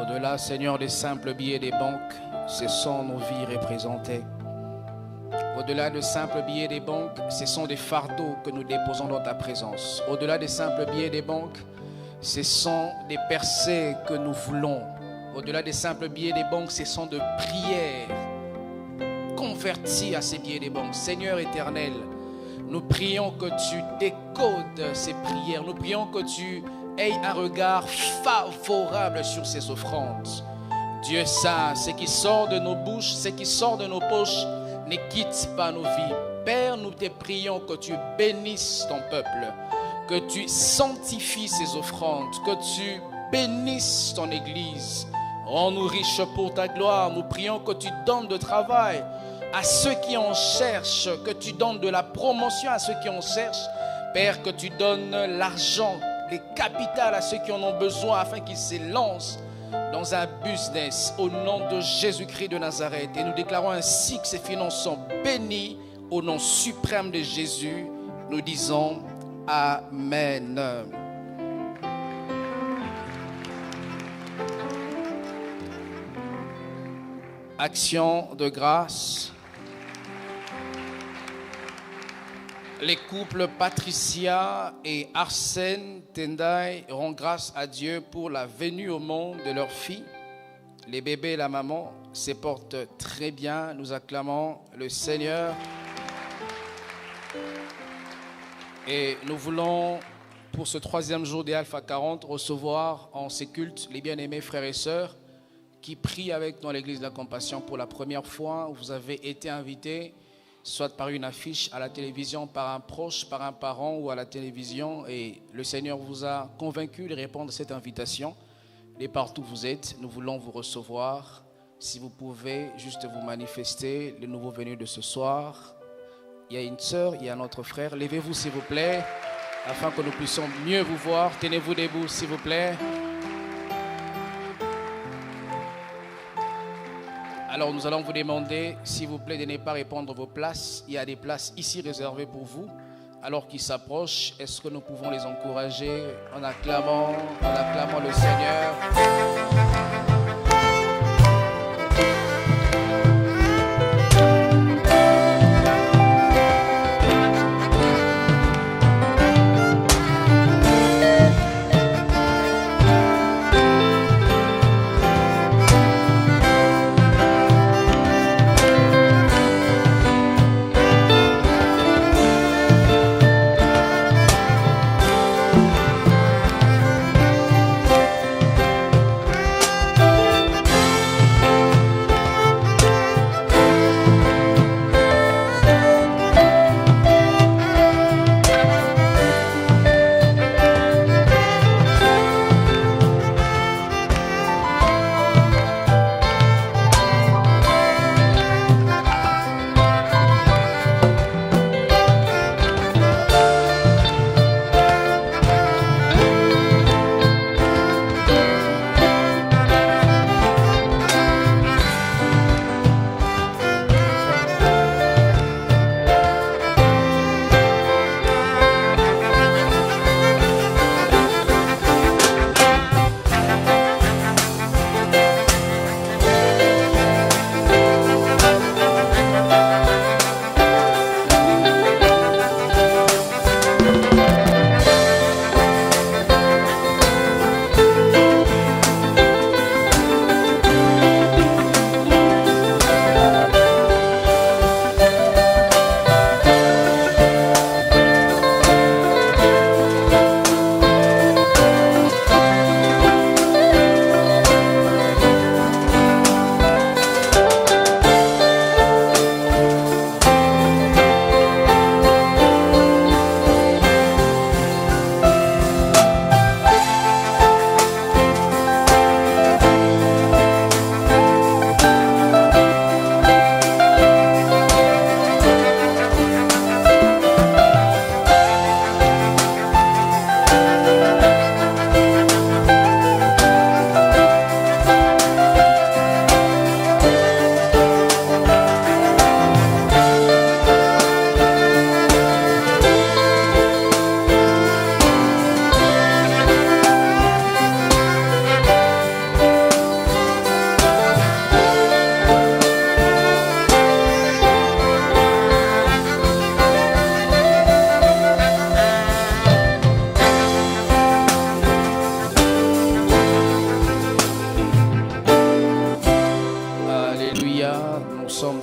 Au-delà, Seigneur, des simples billets des banques, ce sont nos vies représentées. Au-delà de simples billets des banques, ce sont des fardeaux que nous déposons dans ta présence. Au-delà des simples billets des banques, ce sont des percées que nous voulons. Au-delà des simples billets des banques, ce sont de prières converties à ces billets des banques. Seigneur éternel, nous prions que tu décodes ces prières. Nous prions que tu aies un regard favorable sur ces offrandes. Dieu saint, ce qui sort de nos bouches, ce qui sort de nos poches, ne quitte pas nos vies. Père, nous te prions que tu bénisses ton peuple, que tu sanctifies ces offrandes, que tu bénisses ton Église. Rends-nous riches pour ta gloire. Nous prions que tu donnes de travail à ceux qui en cherchent, que tu donnes de la promotion à ceux qui en cherchent. Père, que tu donnes l'argent, les capitales à ceux qui en ont besoin afin qu'ils se lancent dans un business au nom de Jésus-Christ de Nazareth. Et nous déclarons ainsi que ces finances sont bénies au nom suprême de Jésus. Nous disons Amen. Action de grâce. Les couples Patricia et Arsène Tendai rendent grâce à Dieu pour la venue au monde de leur fille. Les bébés et la maman se portent très bien. Nous acclamons le Seigneur. Et nous voulons, pour ce 3e jour des Alpha 40, recevoir en ces cultes les bien-aimés frères et sœurs qui prient avec nous à l'église de la Compassion pour la première fois. Vous avez été invités soit par une affiche à la télévision, par un proche, par un parent ou à la télévision. Et le Seigneur vous a convaincu de répondre à cette invitation. Et partout où vous êtes, nous voulons vous recevoir. Si vous pouvez juste vous manifester, les nouveaux venus de ce soir. Il y a une sœur, il y a un autre frère. Levez-vous s'il vous plaît, afin que nous puissions mieux vous voir. Tenez-vous debout s'il vous plaît. Alors nous allons vous demander, s'il vous plaît, de ne pas répondre vos places. Il y a des places ici réservées pour vous. Alors qu'ils s'approchent, est-ce que nous pouvons les encourager en acclamant le Seigneur?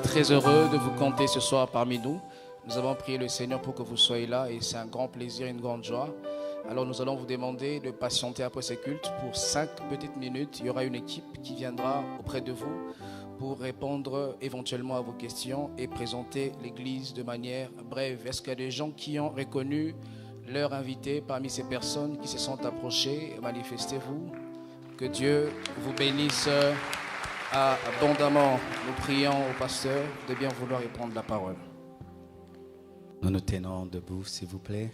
Très heureux de vous compter ce soir parmi nous. Nous avons prié le Seigneur pour que vous soyez là et c'est un grand plaisir, une grande joie. Alors nous allons vous demander de patienter après ce culte pour 5 petites minutes. Il y aura une équipe qui viendra auprès de vous pour répondre éventuellement à vos questions et présenter l'église de manière brève. Est-ce qu'il y a des gens qui ont reconnu leur invité parmi ces personnes qui se sont approchées? Manifestez-vous. Que Dieu vous bénisse abondamment. Nous prions au pasteur de bien vouloir y prendre la parole. Nous nous tenons debout, s'il vous plaît.